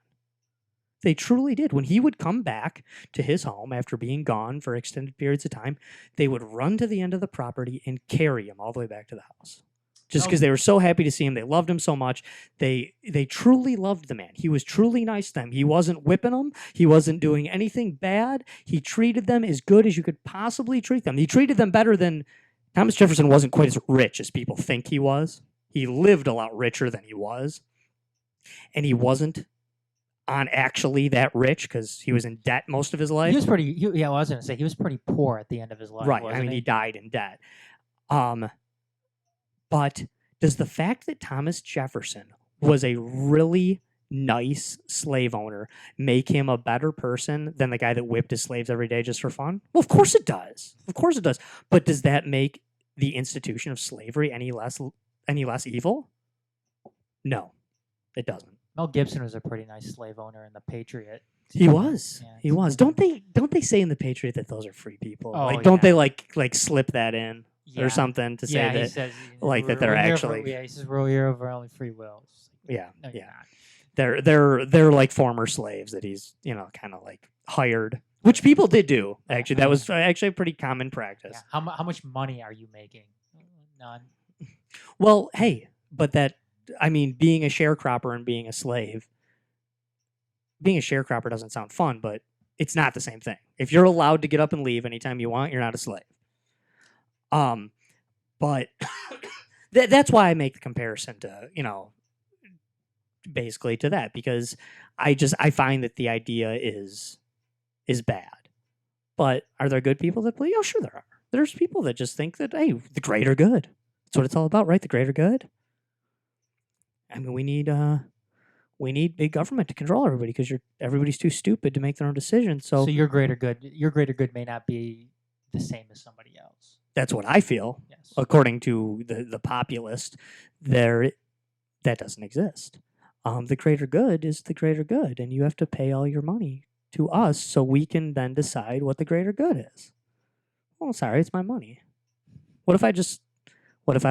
They truly did. When he would come back to his home after being gone for extended periods of time, they would run to the end of the property and carry him all the way back to the house. Just because they were so happy to see him. They loved him so much. They truly loved the man. He was truly nice to them. He wasn't whipping them. He wasn't doing anything bad. He treated them as good as you could possibly treat them. He treated them better than... Thomas Jefferson wasn't quite as rich as people think he was. He lived a lot richer than he was. And he wasn't on actually that rich because he was in debt most of his life. He was pretty... I was going to say, he was pretty poor at the end of his life, Right. wasn't I mean, he he died in debt. But does the fact that Thomas Jefferson was a really nice slave owner make him a better person than the guy that whipped his slaves every day just for fun? Well, of course it does. Of course it does. But does that make the institution of slavery any less evil? No, it doesn't. Mel Gibson was a pretty nice slave owner in The Patriot. He was. Yeah, He was. Don't they say in The Patriot that those are free people? Oh, like, don't yeah. they like slip that in Yeah. or something to say Yeah, he that? says, like, that they're we're here actually- he says we're here over only free will. It's like, Yeah, no, you're yeah. not. They're like former slaves that he's kind of like hired, which people did do. Actually, that was actually a pretty common practice. Yeah. How much money are you making? None. Well, hey, but being a sharecropper and being a slave, being a sharecropper doesn't sound fun, but it's not the same thing. If you're allowed to get up and leave anytime you want, you're not a slave. But that's why I make the comparison to, basically to that, because I find that the idea is bad. But are there good people that believe? Oh, sure there are. There's people that just think that, hey, the greater good. That's what it's all about, right? The greater good. I mean, we need big government to control everybody because everybody's too stupid to make their own decisions. So your greater good may not be the same as somebody else. that's what I feel. Yes. According to the populist, that doesn't exist. The greater good is the greater good, and you have to pay all your money to us so we can then decide what the greater good is. Oh, sorry, it's my money. What if I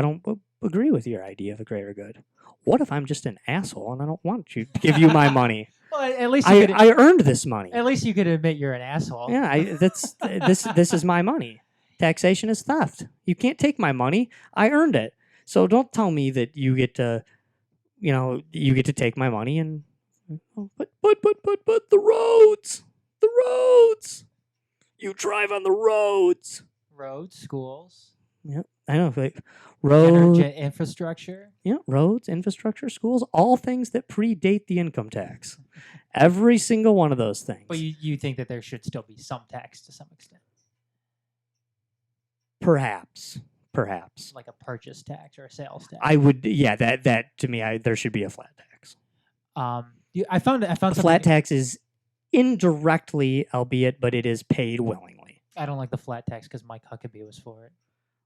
don't agree with your idea of a greater good? What if I'm just an asshole and I don't want you to give you my money? Well, at least I earned this money. At least you could admit you're an asshole. Yeah, this is my money. Taxation is theft. You can't take my money. I earned it. So don't tell me that you get to take my money and but the roads. You drive on the roads. Roads, schools, Yeah, I know. Like roads, infrastructure. yeah, roads, infrastructure, schools, all things that predate the income tax. Every single one of those things. But you think that there should still be some tax to some extent, Perhaps. like a purchase tax or a sales tax. I would, yeah. That to me, there should be a flat tax. I found A something. flat tax is indirectly, albeit, but it is paid willingly. I don't like the flat tax because Mike Huckabee was for it.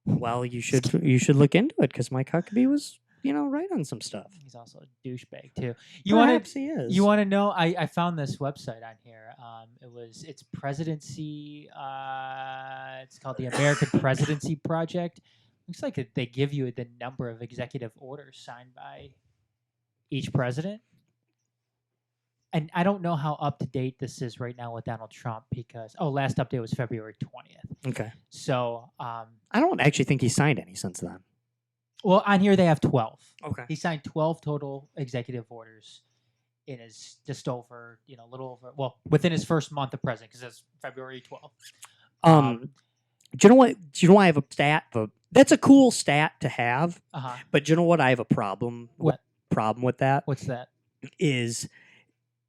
Well, you should look into it because Mike Huckabee was, right on some stuff. He's also a douchebag too. Perhaps he is. You want to know? I found this website on here. It's presidency. It's called the American Presidency Project. Looks like they give you the number of executive orders signed by each president. And I don't know how up to date this is right now with Donald Trump because last update was February 20th. Okay. So I don't actually think he signed any since then. well, on here they have 12. Okay. He signed 12 total executive orders in his within his first month of president because it's February 12th. Do you know what? Do you know why I have a stat? That's a cool stat to have. Uh-huh. But do you know what? I have a problem. What? Problem with that What's that? is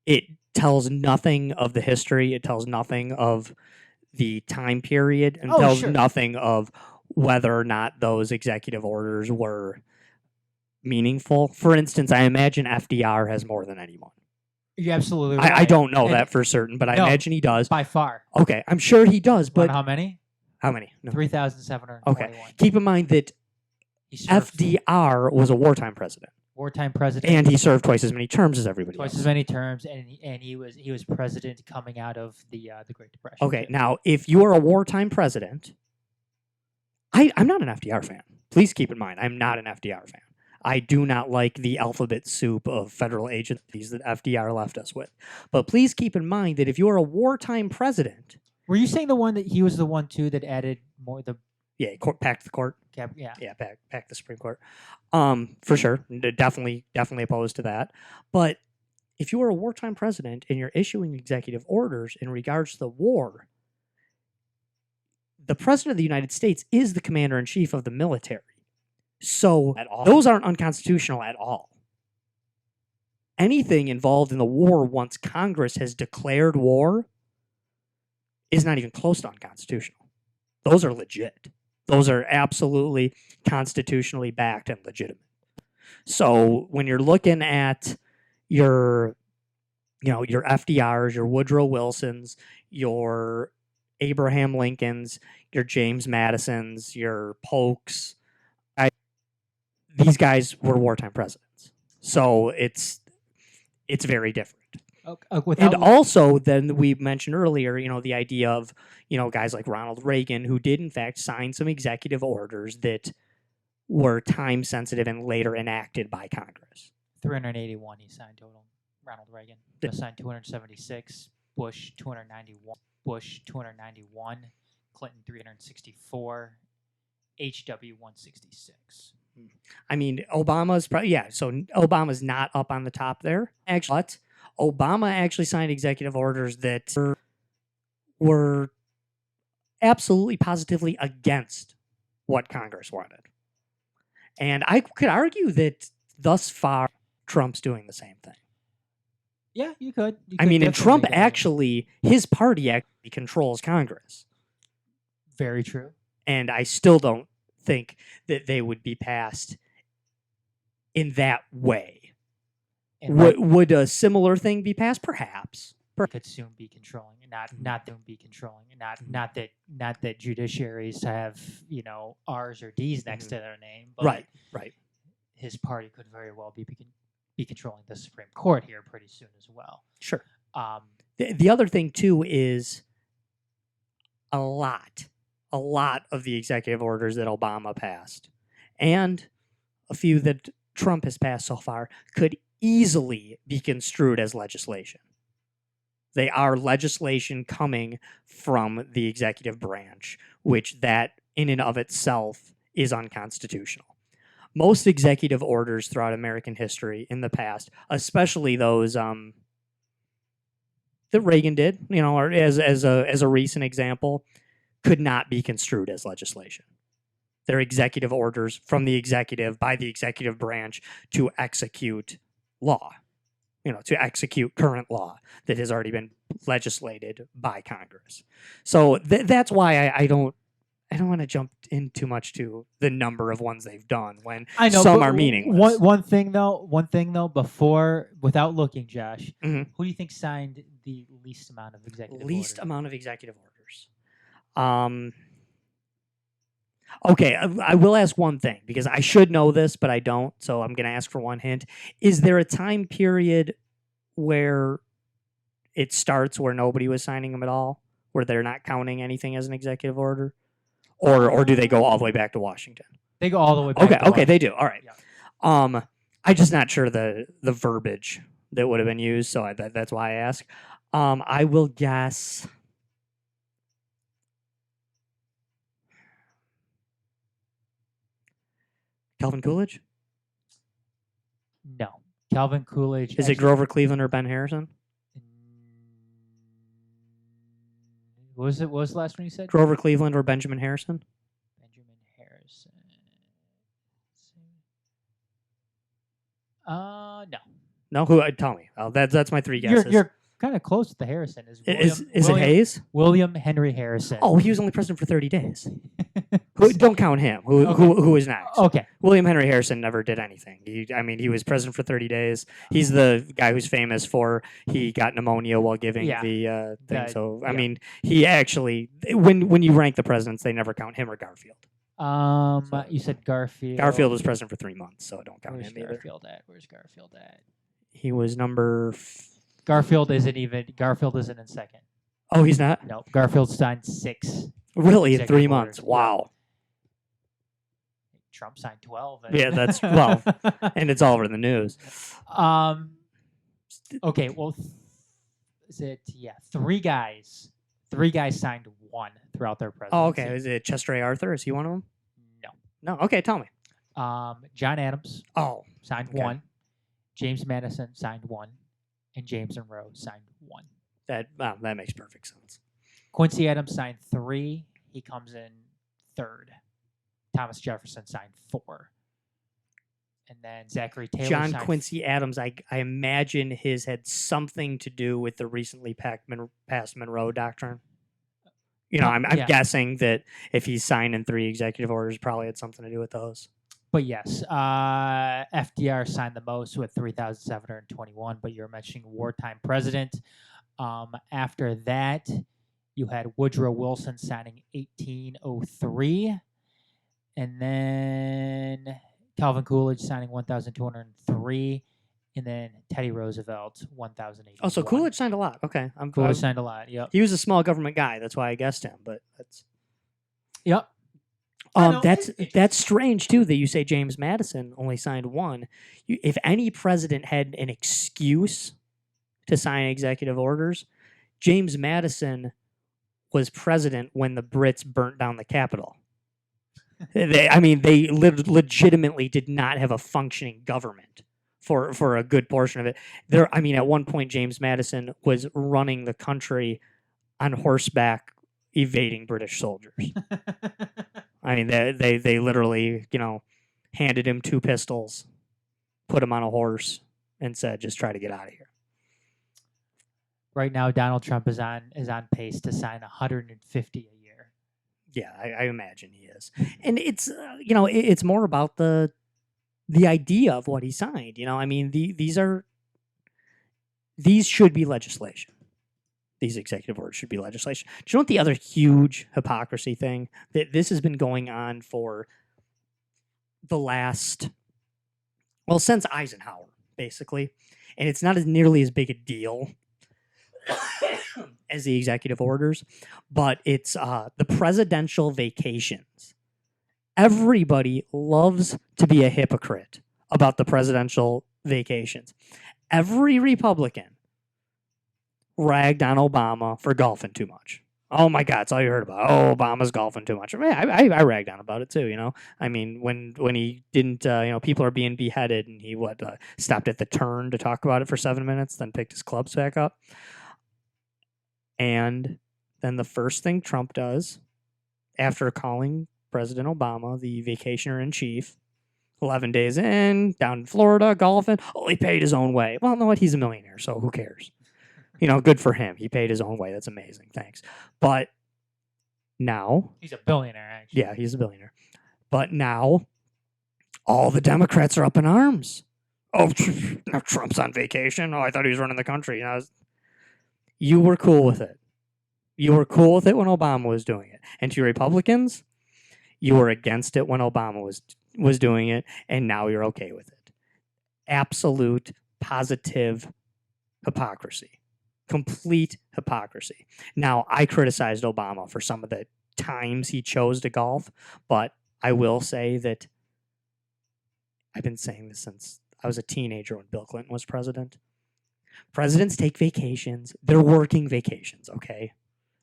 it tells nothing of the history. It tells nothing of the time period, and tells sure. nothing of whether or not those executive orders were meaningful. For instance, I imagine FDR has more than anyone. You're absolutely right. I don't know And that for certain, but I no, imagine he does. by far. Okay, I'm sure he does, But but how many? how many? No. 3,721. Okay. Keep in mind that He served FDR was a wartime president, wartime president, and he served twice as many terms as everybody twice else. as many terms, and he was president coming out of the Great Depression. Okay, too. now if you are a wartime president, I'm not an FDR fan. Please keep in mind, I'm not an FDR fan. I do not like the alphabet soup of federal agencies that FDR left us with. But please keep in mind that if you are a wartime president, Were you saying the one that he was the one too that added more the packed the court. yeah. Pack the Supreme Court. For sure, definitely opposed to that. But if you are a wartime president and you're issuing executive orders in regards to the war, the president of the United States is the commander in chief of the military. So those aren't unconstitutional at all. Anything involved in the war once Congress has declared war is not even close to unconstitutional. Those are legit. Those are absolutely constitutionally backed and legitimate. So when you're looking at your FDRs, your Woodrow Wilsons, your Abraham Lincolns, your James Madisons, your Polks, these guys were wartime presidents. So it's very different. And also, then we mentioned earlier, the idea of, guys like Ronald Reagan, who did in fact sign some executive orders that were time sensitive and later enacted by Congress. 381 he signed total. Ronald Reagan signed 276. Bush 291. Bush 291. Clinton 364. HW 166. I mean, Obama's probably, so Obama's not up on the top there. Actually, but Obama actually signed executive orders that were absolutely positively against what Congress wanted. And I could argue that thus far, Trump's doing the same thing. Yeah, you could. I mean, and Trump actually, his party actually controls Congress. Very true. And I still don't think that they would be passed in that way. Would a similar thing be passed? Perhaps. Could soon be controlling, not soon be controlling, not that judiciaries have R's or D's next to their name. But right. His party could very well be controlling the Supreme Court here pretty soon as well. Sure. The other thing too is a lot of the executive orders that Obama passed and a few that Trump has passed so far could easily be construed as legislation. They are legislation coming from the executive branch, which that in and of itself is unconstitutional. Most executive orders throughout American history in the past, especially those that Reagan did, or as a recent example, could not be construed as legislation. They're executive orders from the executive by the executive branch to execute law, to execute current law that has already been legislated by Congress. So that's why I don't want to jump in too much to the number of ones they've done when some are meaningless. One thing though, before, without looking, Josh, who do you think signed the least amount of executive orders? Amount of executive orders. Okay, I will ask one thing because I should know this, but I don't. So I'm going to ask for one hint. Is there a time period where it starts where nobody was signing them at all, where they're not counting anything as an executive order, or do they go all the way back to Washington? They go all the way back. to Okay, they do. All right. Yeah. I'm just not sure the verbiage that would have been used, so that's why I ask. I will guess. Calvin Coolidge? No. Calvin Coolidge. Is it Grover Cleveland or Ben Harrison? What was the last one you said? Grover Cleveland or Benjamin Harrison? Benjamin Harrison. No. No, who? Tell me. That's my three guesses. You're kind of close to Harrison. Is Is it Hayes? William Henry Harrison. Oh, he was only president for 30 days. Don't count him. Who is next? Okay. William Henry Harrison never did anything. He was president for 30 days. He's the guy who's famous for he got pneumonia while giving the thing. So, I mean, he actually, when you rank the presidents, they never count him or Garfield. You said Garfield. Garfield was president for 3 months, so don't count him either. Where's Garfield at? He was number... Garfield isn't in second. Oh, he's not? No, Garfield signed 6. Really, in 3 months? Orders. Wow. Trump signed 12. Yeah, that's 12. And it's all over the news. Okay, well, three guys signed 1 throughout their presidency. Oh, okay. Is it Chester A. Arthur? Is he one of them? No. Okay, tell me. John Adams signed okay. 1. James Madison signed 1. And James Monroe signed 1. That makes perfect sense. Quincy Adams signed 3. He comes in 3rd. Thomas Jefferson signed 4. And then Zachary Taylor John signed Quincy Adams, I imagine his had something to do with the recently passed Monroe Doctrine. I'm guessing that if he's signing 3 executive orders, probably had something to do with those. But yes, FDR signed the most with 3,721, but you're mentioning wartime president. After that, you had Woodrow Wilson signing 1,803. And then Calvin Coolidge signing 1,203. And then Teddy Roosevelt, 1,081. Oh, so Coolidge signed a lot. Okay. Coolidge signed a lot, yep. He was a small government guy. That's why I guessed him, but that's... Yep. That's strange too that you say James Madison only signed 1. If any president had an excuse to sign executive orders, James Madison was president when the Brits burnt down the Capitol. They legitimately did not have a functioning government for a good portion of it. At one point, James Madison was running the country on horseback, evading British soldiers. They literally, handed him 2 pistols, put him on a horse, and said, "Just try to get out of here." Right now, Donald Trump is on pace to sign 150 a year. Yeah, I imagine he is, and it's it's more about the idea of what he signed. These should be legislation. These executive orders should be legislation. Do you know what the other huge hypocrisy thing? That this has been going on for the last, since Eisenhower, basically. And it's not nearly as big a deal as the executive orders, but it's the presidential vacations. Everybody loves to be a hypocrite about the presidential vacations. Every Republican ragged on Obama for golfing too much. Oh my God, it's all you heard about. Oh, Obama's golfing too much. I ragged on about it too. When he didn't, people are being beheaded, and he stopped at the turn to talk about it for 7 minutes, then picked his clubs back up. And then the first thing Trump does after calling President Obama the vacationer in chief, 11 days in, down in Florida, golfing. Oh, he paid his own way. Well, no, he's a millionaire, so who cares? Good for him. He paid his own way. That's amazing. Thanks. But now... He's a billionaire, actually. Yeah, he's a billionaire. But now, all the Democrats are up in arms. Oh, now Trump's on vacation. Oh, I thought he was running the country. You were cool with it. You were cool with it when Obama was doing it. And to your Republicans, you were against it when Obama was doing it, and now you're okay with it. Absolute, positive hypocrisy. Complete hypocrisy. Now, I criticized Obama for some of the times he chose to golf, but I will say that I've been saying this since I was a teenager when Bill Clinton was president. Presidents take vacations. They're working vacations, okay?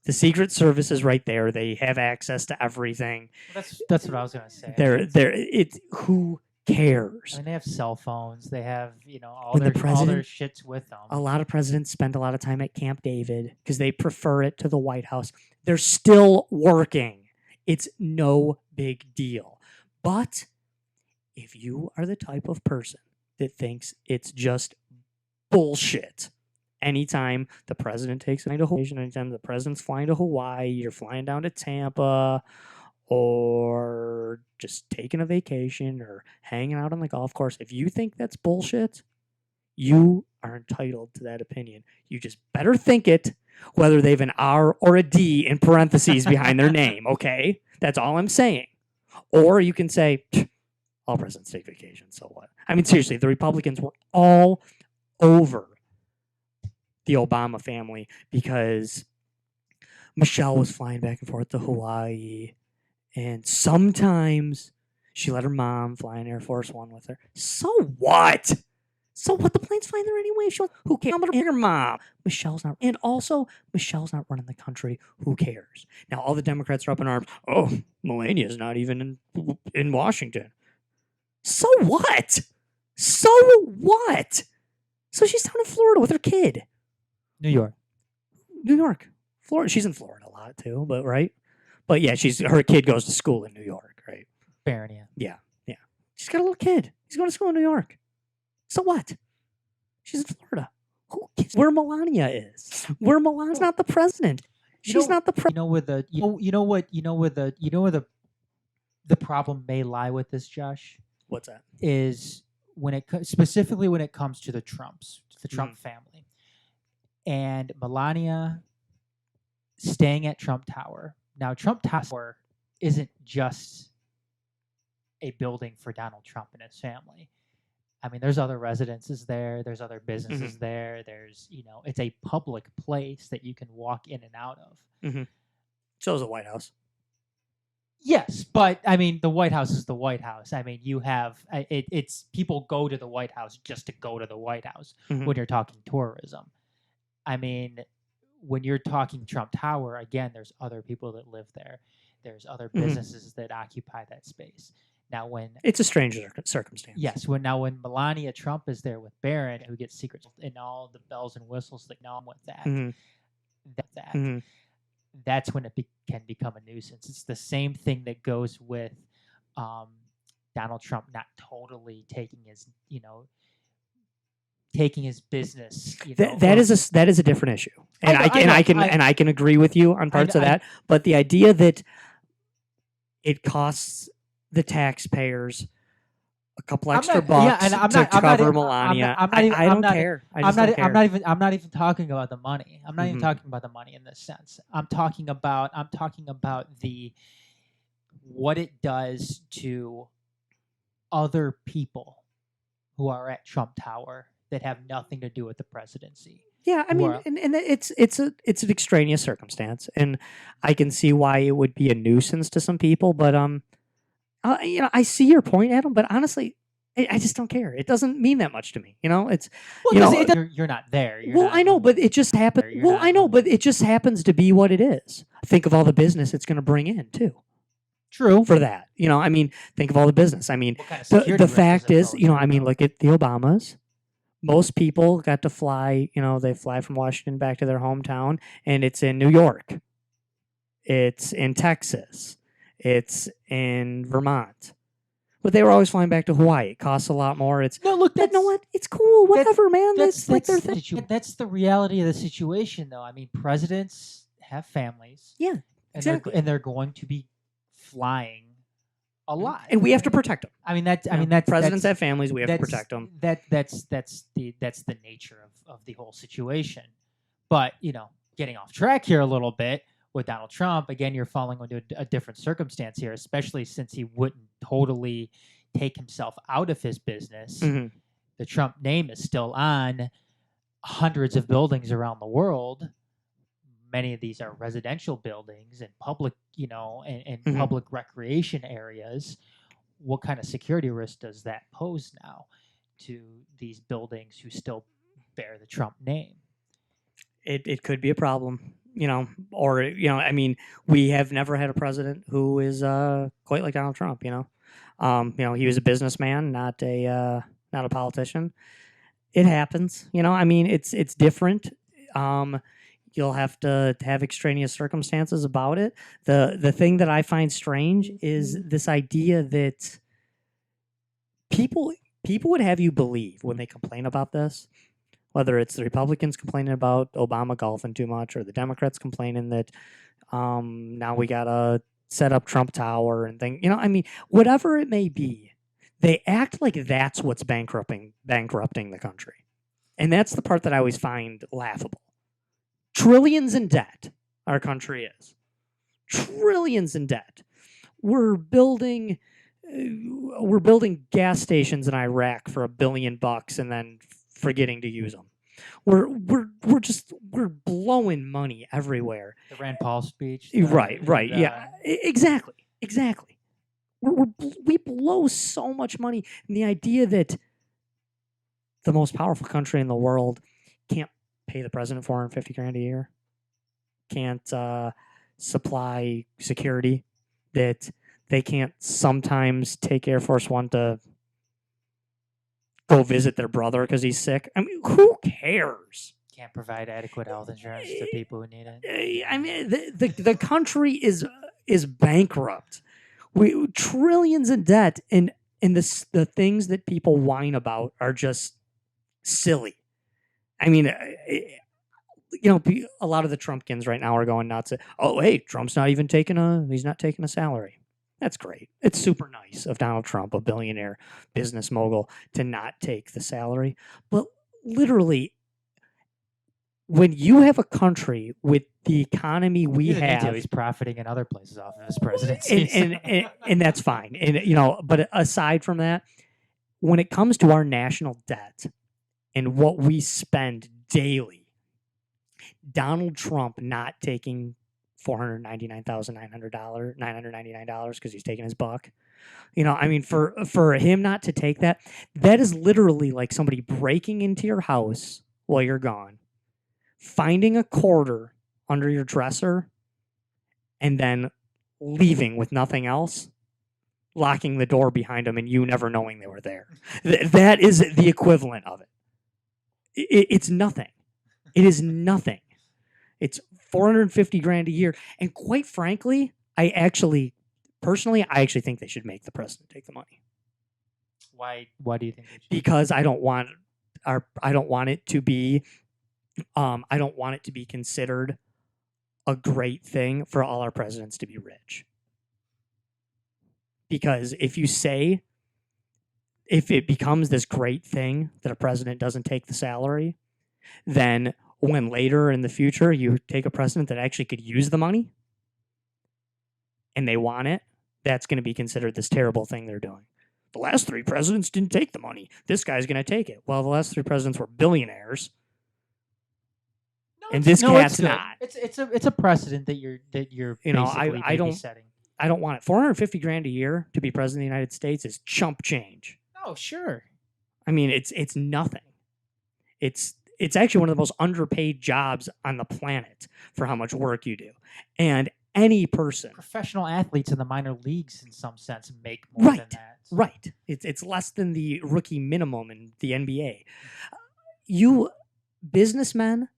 The Secret Service is right there. They have access to everything. That's what I was going to say. Who cares? And they have cell phones. They have, all When their the shits with them. A lot of presidents spend a lot of time at Camp David because they prefer it to the White House. They're still working. It's no big deal. But if you are the type of person that thinks it's just bullshit anytime the president takes a Hawaii, anytime the president's flying to Hawaii, you're flying down to Tampa, or just taking a vacation or hanging out on the golf course, if you think that's bullshit, you are entitled to that opinion. You just better think it, whether they have an R or a D in parentheses behind their name, okay? That's all I'm saying. Or you can say, all presidents take vacations, so what? I mean, seriously, the Republicans were all over the Obama family because Michelle was flying back and forth to Hawaii, and sometimes she let her mom fly in Air Force One with her. So what? So what? The plane's flying there anyway. Who cares? And her mom. Michelle's not. And also, Michelle's not running the country. Who cares? Now, all the Democrats are up in arms. Oh, Melania's not even in Washington. So what? So what? So she's down in Florida with her kid. New York. Florida. She's in Florida a lot too, but right? But yeah, her kid goes to school in New York, right? Barron, yeah. Yeah. She's got a little kid. He's going to school in New York. So what? She's in Florida. Who cares where Melania is? Where Melania's not the president. She's not the president. You know where the problem may lie with this, Josh? What's that? Is specifically when it comes to the Trumps, to the Trump family, and Melania staying at Trump Tower. Now, Trump Tower isn't just a building for Donald Trump and his family. I mean, there's other residences there. There's other businesses there. There's, it's a public place that you can walk in and out of. So is the White House. Yes, but I mean, the White House is the White House. I mean, you have it's people go to the White House just to go to the White House when you're talking tourism. I mean, when you're talking Trump Tower, again, there's other people that live there. There's other businesses that occupy that space. Now, when it's a strange circumstance. Yes, when Melania Trump is there with Barron, who gets secrets and all the bells and whistles that come with that, that's when it can become a nuisance. It's the same thing that goes with Donald Trump not totally taking his business. That is a different issue, and I can agree with you on parts of that. But the idea that it costs the taxpayers a couple extra bucks to cover Melania, I don't care. I'm not even talking about the money. I'm not even talking about the money in this sense. I'm talking about what it does to other people who are at Trump Tower that have nothing to do with the presidency. Yeah, I mean, and it's an extraneous circumstance, and I can see why it would be a nuisance to some people. But I see your point, Adam. But honestly, I just don't care. It doesn't mean that much to me. It's you're not there. I know, but it just happens. I know, but it just happens to be what it is. Think of all the business it's going to bring in too. True. For that, I mean, think of all the business. I mean, the fact is, I mean, look at the Obamas. Most people got to fly, they fly from Washington back to their hometown, and it's in New York. It's in Texas. It's in Vermont. But they were always flying back to Hawaii. It costs a lot more. You know what? It's cool. Whatever, man. That's like their thing. That's the reality of the situation, though. I mean, presidents have families. Yeah, exactly. And they're going to be flying a lot, and we have to protect them. I mean, that's presidents have families. We have to protect them. That's the nature of the whole situation. But getting off track here a little bit with Donald Trump, again, you're falling into a different circumstance here, especially since he wouldn't totally take himself out of his business. The Trump name is still on hundreds of buildings around the world. Many of these are residential buildings and public, and public recreation areas. What kind of security risk does that pose now to these buildings who still bear the Trump name? It could be a problem, or I mean, we have never had a president who is quite like Donald Trump. He was a businessman, not a politician. It happens, I mean, it's different. You'll have to have extraneous circumstances about it. The thing that I find strange is this idea that people would have you believe when they complain about this Whether it's the Republicans complaining about Obama golfing too much, or the Democrats complaining that now we gotta set up Trump Tower and thing. You know, I mean, whatever it may be, they act like that's what's bankrupting the country, and that's the part that I always find laughable. Trillions in debt, our country is. Trillions in debt. We're building gas stations in Iraq for $1 billion and then forgetting to use them. We're blowing money everywhere. The Rand Paul speech. Right, yeah, exactly. We blow so much money, and the idea that the most powerful country in the world can't pay the president $450,000 a year, can't supply security, that they can't sometimes take Air Force One to go visit their brother because he's sick. I mean, who cares? Can't provide adequate health insurance to people who need it. I mean, the country is bankrupt. We trillions in debt, and the things that people whine about are just silly. I mean, you know, a lot of the Trumpkins right now are going nuts. Oh, hey, Trump's not taking a salary. That's great. It's super nice of Donald Trump, a billionaire business mogul, to not take the salary. But literally, when you have a country with the economy we have, he's profiting in other places off of his presidency, and that's fine. And you know, but aside from that, when it comes to our national debt and what we spend daily, Donald Trump not taking $499,999 because he's taking his buck. You know, I mean, for him not to take that is literally like somebody breaking into your house while you're gone, finding a quarter under your dresser, and then leaving with nothing else, locking the door behind them, and you never knowing they were there. That is the equivalent of it. It's nothing. It is nothing. It's $450,000 a year, and quite frankly, I actually think they should make the president take the money. Why do you think they should? Because I don't want it to be considered a great thing for all our presidents to be rich. Because if it becomes this great thing that a president doesn't take the salary, then when later in the future you take a president that actually could use the money and they want it, that's going to be considered this terrible thing they're doing. The last 3 presidents didn't take the money. This guy's going to take it. Well, the last 3 presidents were billionaires. And this cat's not. It's a precedent that you're you know, I don't setting. I don't want it. $450,000 a year to be president of the United States is chump change. Oh, sure. I mean, it's nothing. It's actually one of the most underpaid jobs on the planet for how much work you do. And any person, professional athletes in the minor leagues, in some sense, make more than that. Right. It's less than the rookie minimum in the NBA. You businessmen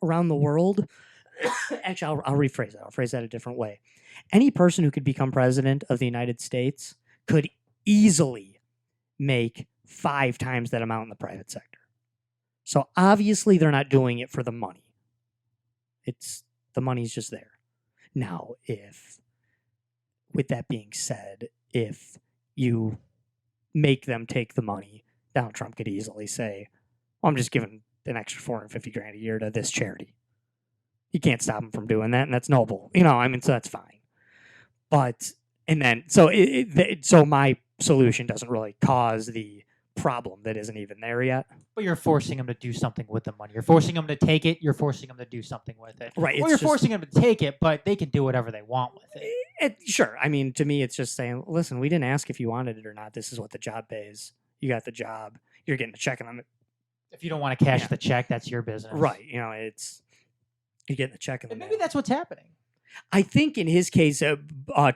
around the world, actually, I'll rephrase that. I'll phrase that a different way. Any person who could become president of the United States could easily make 5 times that amount in the private sector. So obviously they're not doing it for the money. The money's just there. Now, with that being said, if you make them take the money, Donald Trump could easily say, well, I'm just giving an extra $450,000 a year to this charity. You can't stop him from doing that, and that's noble. You know, I mean, so that's fine. But, and then, so my solution doesn't really cause the problem that isn't even there yet. But you're forcing them to do something with the money. You're forcing them to take it. You're forcing them to do something with it. Right. Or you're forcing them to take it, but they can do whatever they want with it. Sure. I mean, to me, it's just saying, listen, we didn't ask if you wanted it or not. This is what the job pays. You got the job. You're getting a check on it. If you don't want to cash the check, that's your business. Right. You know, you're getting the check in the mail. Maybe that's what's happening. I think in his case,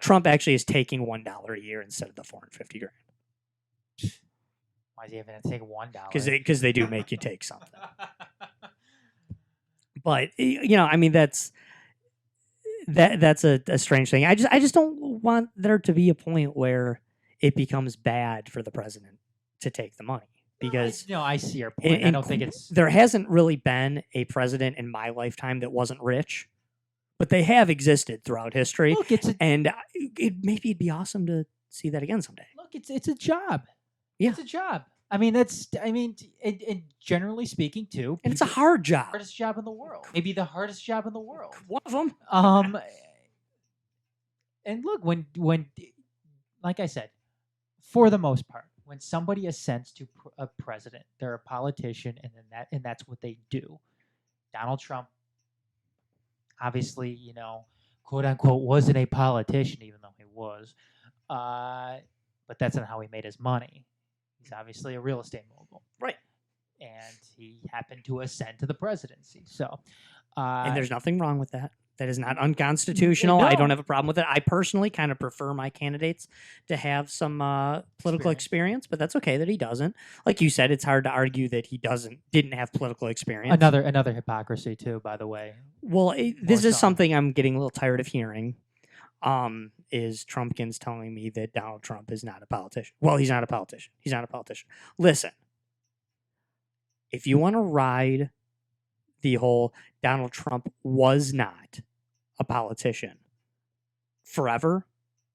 Trump actually is taking $1 a year instead of the $450,000. Why is he having to take $1? Because they do make you take something. But you know, I mean, that's a strange thing. I just don't want there to be a point where it becomes bad for the president to take the money. because I see your point. I don't think it's there hasn't really been a president in my lifetime that wasn't rich, but they have existed throughout history. look. And maybe it'd be awesome to see that again someday. Look, it's a job. Yeah. It's a job. And generally speaking, too, And it's a hard job. hardest job in the world. Maybe the hardest job in the world. One of them. And look, when like I said, for the most part, when somebody assents to a president, they're a politician, and that's what they do. Donald Trump, obviously, quote unquote, wasn't a politician, even though he was. But that's not how he made his money. He's obviously a real estate mogul. Right. And he happened to ascend to the presidency. So, and there's nothing wrong with that. That is not unconstitutional. No. I don't have a problem with it. I personally kind of prefer my candidates to have some political experience, but that's okay that he doesn't. Like you said, it's hard to argue that he didn't have political experience. Another hypocrisy too, by the way. Well, this is something I'm getting a little tired of hearing. Is Trumpkins telling me that Donald Trump is not a politician? Well, he's not a politician. He's not a politician. Listen, if you want to ride the whole Donald Trump was not a politician forever,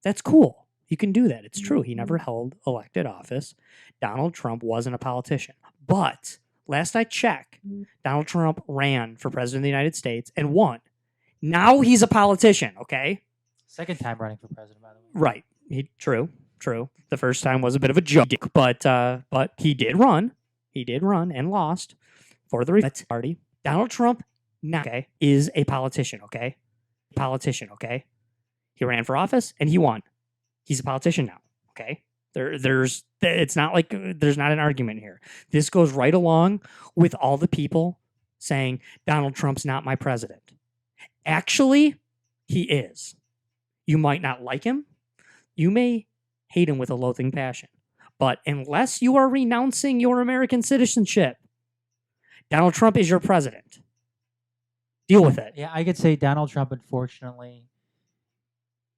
that's cool. You can do that. It's true. He never held elected office. Donald Trump wasn't a politician. But last I checked, Donald Trump ran for president of the United States and won. Now he's a politician, okay? Second time running for president, by the way. Right. True. The first time was a bit of a joke, but he did run. He did run and lost for the Republican Party. Donald Trump now is a politician, okay? He ran for office and he won. He's a politician now, okay? It's not like there's not an argument here. This goes right along with all the people saying Donald Trump's not my president. Actually, he is. You might not like him. You may hate him with a loathing passion. But unless you are renouncing your American citizenship, Donald Trump is your president. Deal with it. Yeah, I could say Donald Trump, unfortunately,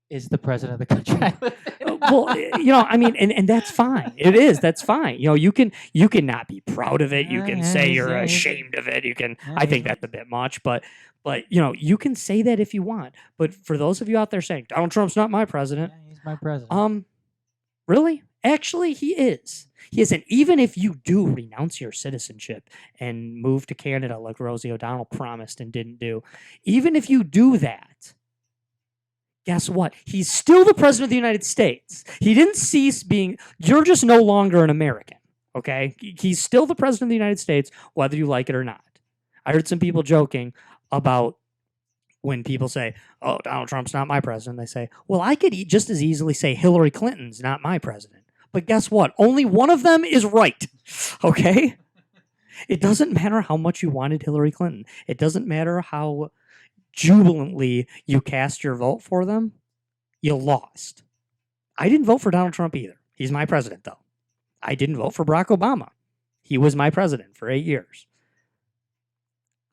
is the president of the country I live in. Well, and that's fine. It is. That's fine. You can not be proud of it. You can say you're ashamed of it. You can. I think that's a bit much, but you can say that if you want. But for those of you out there saying Donald Trump's not my president, Yeah, he's my president. Really? Actually, he is. He is. And even if you do renounce your citizenship and move to Canada like Rosie O'Donnell promised and didn't do, even if you do that, guess what? He's still the president of the United States. He didn't cease being, you're just no longer an American, okay? He's still the president of the United States, whether you like it or not. I heard some people joking about when people say, oh, Donald Trump's not my president. They say, well, I could just as easily say Hillary Clinton's not my president. But guess what? Only one of them is right, okay? It doesn't matter how much you wanted Hillary Clinton. It doesn't matter how jubilantly you cast your vote for them. You lost. I didn't vote for Donald Trump either. He's my president, though. I didn't vote for Barack Obama. He was my president for 8 years.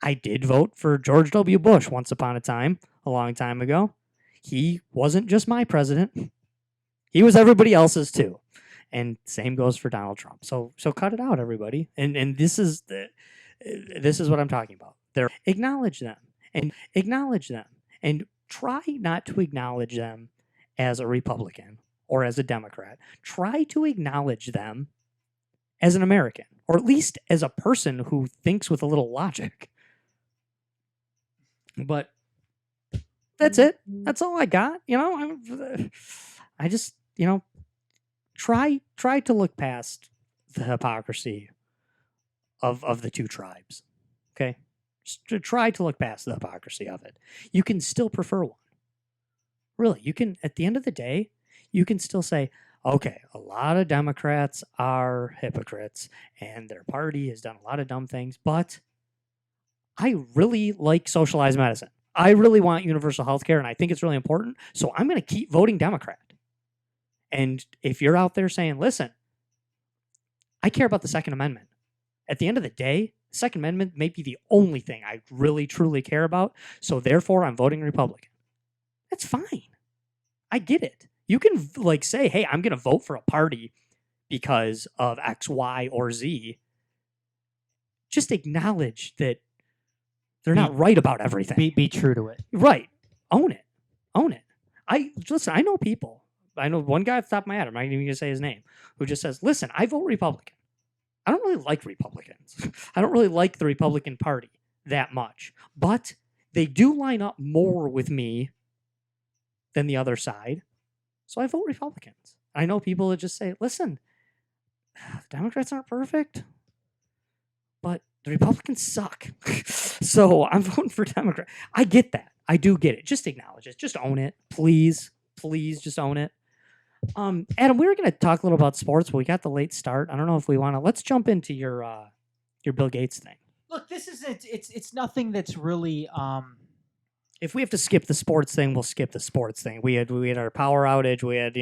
I did vote for George W. Bush once upon a time, a long time ago. He wasn't just my president. He was everybody else's too. And same goes for Donald Trump. So cut it out, everybody. And this is what I'm talking about. Acknowledge them and try not to acknowledge them as a Republican or as a Democrat. Try to acknowledge them as an American, or at least as a person who thinks with a little logic. But that's it. That's all I got. I just, try to look past the hypocrisy of the two tribes. Okay? Just to try to look past the hypocrisy of it. You can still prefer one. Really, you can, at the end of the day, you can still say, okay, a lot of Democrats are hypocrites and their party has done a lot of dumb things, but I really like socialized medicine. I really want universal health care, and I think it's really important, so I'm going to keep voting Democrat. And if you're out there saying, listen, I care about the Second Amendment. At the end of the day, the Second Amendment may be the only thing I really, truly care about, so therefore I'm voting Republican. That's fine. I get it. You can say, hey, I'm going to vote for a party because of X, Y, or Z, just acknowledge that they're not right about everything. Be true to it. Right. Own it. Own it. Listen, I know people. I know one guy off the top of my head, I'm not even going to say his name, who just says, listen, I vote Republican. I don't really like Republicans. I don't really like the Republican Party that much. But they do line up more with me than the other side. So I vote Republicans. I know people that just say, listen, Democrats aren't perfect, but the Republicans suck. So I'm voting for Democrat. I get that. I do get it. Just acknowledge it. Just own it. Please. Please just own it. Adam, we were going to talk a little about sports, but we got the late start. I don't know if we want to. Let's jump into your Bill Gates thing. Look, this is it's nothing that's really If we have to skip the sports thing, we'll skip the sports thing. We had our power outage. We had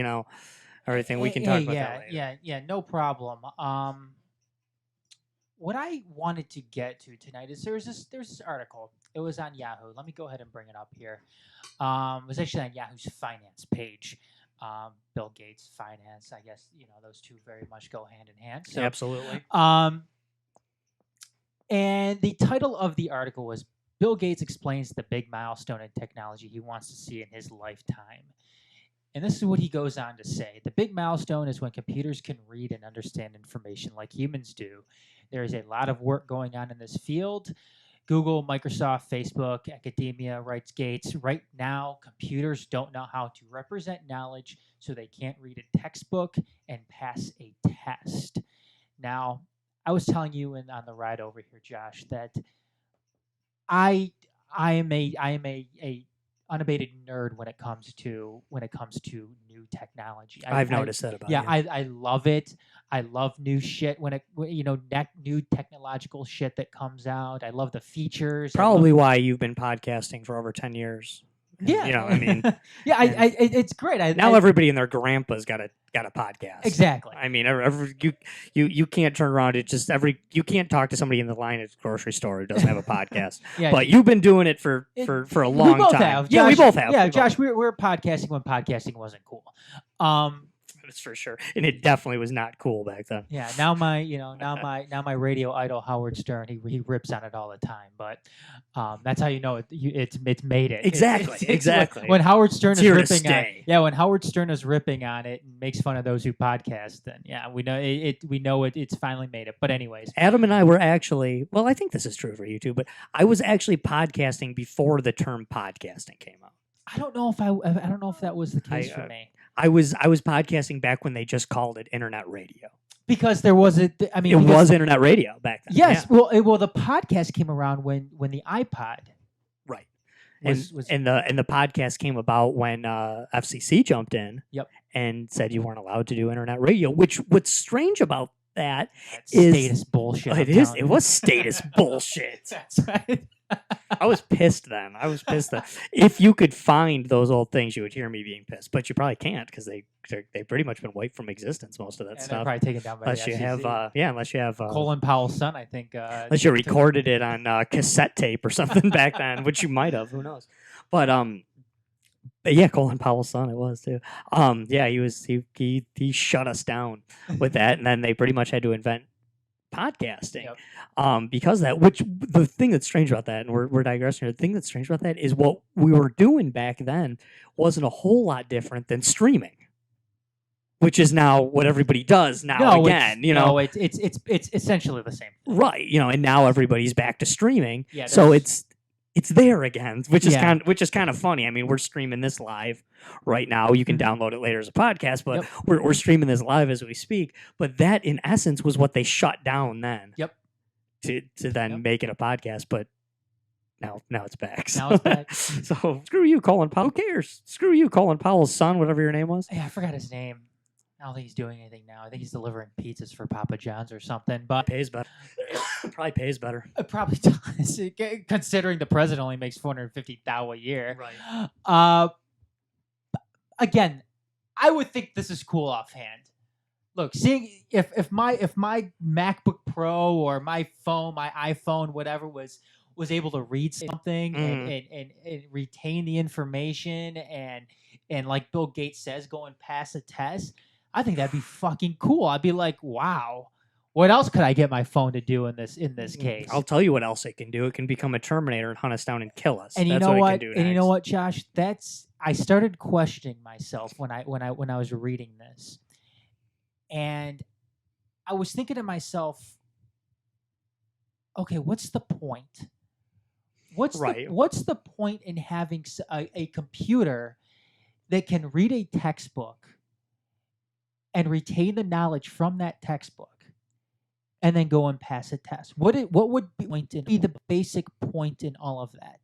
everything. We can talk about that later. Yeah, no problem. What I wanted to get to tonight is there's this article. It was on Yahoo. Let me go ahead and bring it up here. It was actually on Yahoo's finance page. Bill Gates, finance. I guess those two very much go hand in hand. So, absolutely. And the title of the article was Bill Gates explains the big milestone in technology he wants to see in his lifetime. And this is what he goes on to say. The big milestone is when computers can read and understand information like humans do. There is a lot of work going on in this field. Google, Microsoft, Facebook, academia, writes Gates. Right now, computers don't know how to represent knowledge, so they can't read a textbook and pass a test. Now, I was telling you on the ride over here, Josh, that I am a unabated nerd when it comes to new technology. I've noticed that about you. Yeah, I love it. I love new shit new technological shit that comes out. I love the features. Probably why you've been podcasting for over 10 years. Yeah, I mean, it's great. Now everybody and their grandpa's got a podcast. Exactly. I mean, you can't turn around. You can't talk to somebody in the line at the grocery store who doesn't have a podcast. Yeah, but you've been doing it for a long we both time. Have. Yeah, Josh, we both have. Yeah, Josh, we're podcasting when podcasting wasn't cool. That's for sure, and it definitely was not cool back then. Yeah, now my radio idol Howard Stern, he rips on it all the time, but that's how you know it's made it. Exactly, exactly. When Howard Stern it's is here to ripping on stay. when Howard Stern is ripping on it and makes fun of those who podcast, then yeah, we know it's finally made it. But anyways, Adam and I were actually, well, I think this is true for you too, but I was actually podcasting before the term podcasting came out. I don't know if that was the case for me. I was podcasting back when they just called it internet radio. Because there was it was internet radio back then. Yes, yeah. well, the podcast came around when the iPod, right, and the podcast came about when FCC jumped in, yep, and said you weren't allowed to do internet radio. What's strange about that is status bullshit. It was status bullshit. That's right. I was pissed then. If you could find those old things, you would hear me being pissed. But you probably can't because they've pretty much been wiped from existence. Most of that stuff. Probably taken down by unless the you FCC. unless you have Colin Powell's son, I think. Unless you recorded it on cassette tape or something back then, which you might have. Who knows? But yeah, Colin Powell's son, it was too. Yeah, he shut us down with that, and then they pretty much had to invent podcasting. Yep. Because the thing that's strange about that, and we're digressing here, the thing that's strange about that is what we were doing back then wasn't a whole lot different than streaming, which is now what everybody does now again. It's essentially the same thing. Right, and now everybody's back to streaming. Yeah, so it's there again, which is kind of funny. I mean, we're streaming this live right now. You can download it later as a podcast, but we're streaming this live as we speak. But that, in essence, was what they shut down then. Yep. To then make it a podcast, but now it's back. Now it's back. So screw you, Colin Powell. Who cares? Screw you, Colin Powell's son, whatever your name was. Yeah, I forgot his name. I don't think he's doing anything now. I think he's delivering pizzas for Papa John's or something. But pays better. Probably pays better. It probably does, considering the president only makes $450,000 a year. Right. Again, I would think this is cool offhand. Look, seeing if my MacBook Pro or my iPhone, whatever was able to read something and retain the information and like Bill Gates says, go and pass a test. I think that'd be fucking cool. I'd be like, wow, what else could I get my phone to do in this case? I'll tell you what else it can do. It can become a Terminator and hunt us down and kill us. And you That's know what? what? It can do And you know next. what, Josh? I started questioning myself when I was reading this, and I was thinking to myself, okay, what's the point? What's the point in having a computer that can read a textbook and retain the knowledge from that textbook and then go and pass a test? What would be the basic point in all of that?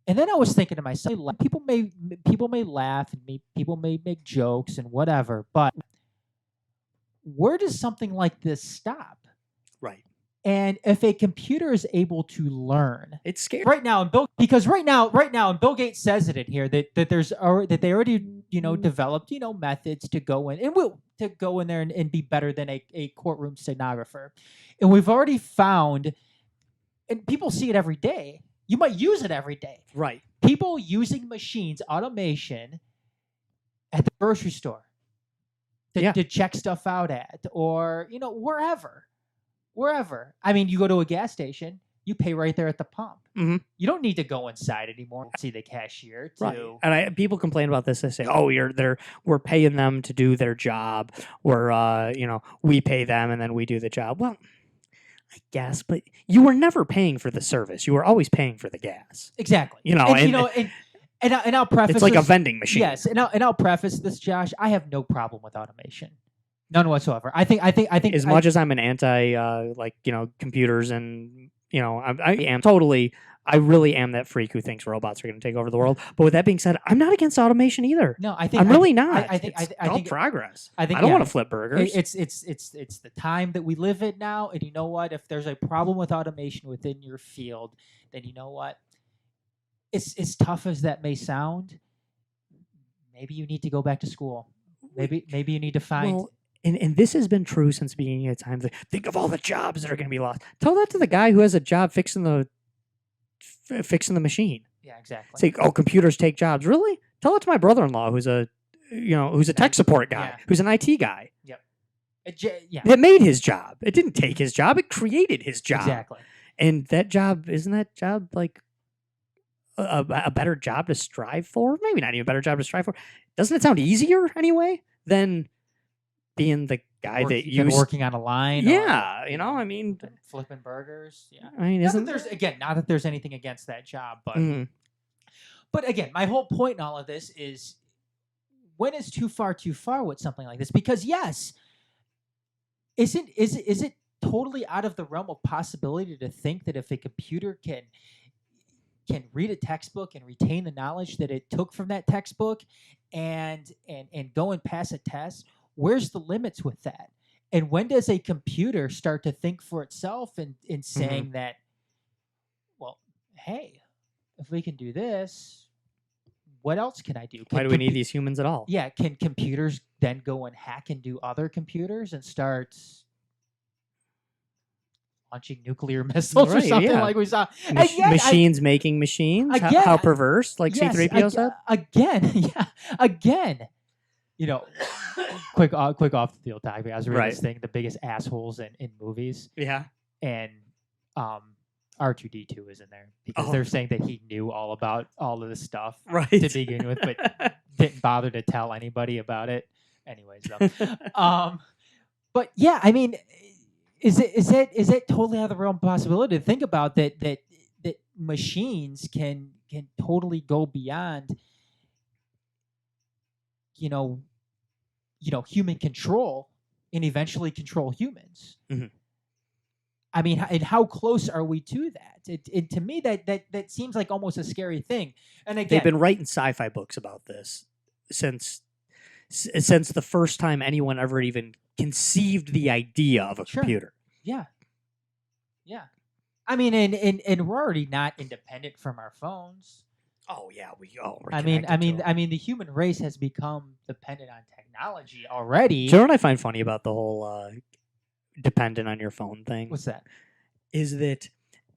And then I was thinking to myself, people may laugh and people may make jokes and whatever, but where does something like this stop? Right. And if a computer is able to learn, It's scary. right now, and Bill Gates says it in here that they already developed methods to go in there and be better than a courtroom stenographer, and we've already found, and people see it every day. You might use it every day. Right. People using machines, automation, at the grocery store to check stuff out at, or wherever. I mean, you go to a gas station, you pay right there at the pump. Mhm. You don't need to go inside anymore and see the cashier. Right. And people complain about this. They say, "Oh, we're paying them to do their job. We pay them and then we do the job." Well, I guess, but you were never paying for the service. You were always paying for the gas. Exactly. And I'll preface it's like this, a vending machine. Yes, and I'll preface this, Josh. I have no problem with automation, none whatsoever. I think as much as I'm an anti, computers, and I really am that freak who thinks robots are going to take over the world. But with that being said, I'm not against automation either. No, I think I'm really not. I think progress. I think I don't want to flip burgers. It's the time that we live in now, and you know what? If there's a problem with automation within your field, then you know what? It's as tough as that may sound. Maybe you need to go back to school. Maybe you need to find. Well, and this has been true since the beginning of time. Think of all the jobs that are going to be lost. Tell that to the guy who has a job fixing the machine. Yeah, exactly. Say, "Oh, computers take jobs." Really? Tell it to my brother-in-law who's a tech support guy, who's an IT guy. Yep. It made his job. It didn't take his job. It created his job. Exactly. And isn't that job like a better job to strive for? Maybe not even a better job to strive for. Doesn't it sound easier anyway than being the guy working on a line? Yeah, flipping burgers. Yeah. I mean, not that there's anything against that job, but but again, my whole point in all of this is, when is too far with something like this? Because yes, is it totally out of the realm of possibility to think that if a computer can read a textbook and retain the knowledge that it took from that textbook and go and pass a test, where's the limits with that? And when does a computer start to think for itself and saying that, well, hey, if we can do this, what else can I do? Why do we need these humans at all? Yeah, can computers then go and hack and do other computers and start launching nuclear missiles or something like we saw? Machines making machines? Again, how perverse, like C-3PO said? Again. Quick off the field topic. I was reading this thing, the biggest assholes in movies. Yeah. And R2-D2 is in there because they're saying that he knew all about all of this stuff to begin with, but didn't bother to tell anybody about it. Anyways, though. But yeah, I mean, is it totally out of the realm of possibility to think about that machines can totally go beyond human control and eventually control humans? Mm-hmm. I mean, and how close are we to that? To me, that seems like almost a scary thing. And again, they've been writing sci-fi books about this since the first time anyone ever even conceived the idea of a computer. Yeah. I mean, and we're already not independent from our phones. Oh yeah, I mean, the human race has become dependent on technology already. Do you know what I find funny about the whole dependent on your phone thing? What's that? Is that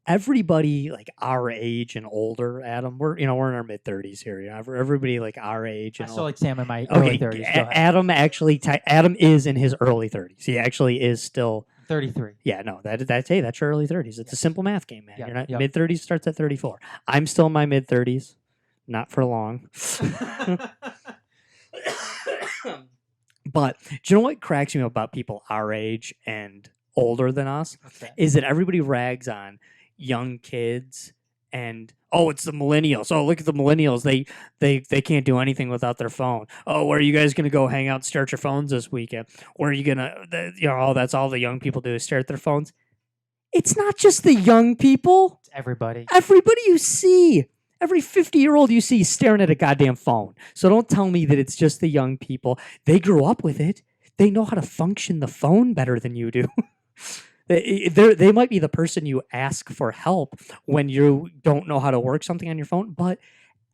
everybody like our age and older, Adam, we're in our mid 30s here. Everybody like our age I and still older. like Sam in my early 30s. Go ahead. Adam actually, Adam is in his early 30s. He actually is still 33. Yeah, no, that's your early 30s. It's a simple math game, man. Yep, You're not yep. mid 30s starts at 34. I'm still in my mid 30s, not for long. But do you know what cracks me up about people our age and older than us? What's that? Is that everybody rags on young kids and it's the millennials. Oh, look at the millennials. They can't do anything without their phone. Oh, where are you guys gonna go hang out and stare at your phones this weekend? Where are you gonna that's all the young people do is stare at their phones. It's not just the young people. It's everybody. Everybody you see. Every 50-year-old you see staring at a goddamn phone. So don't tell me that it's just the young people. They grew up with it. They know how to function the phone better than you do. They might be the person you ask for help when you don't know how to work something on your phone, but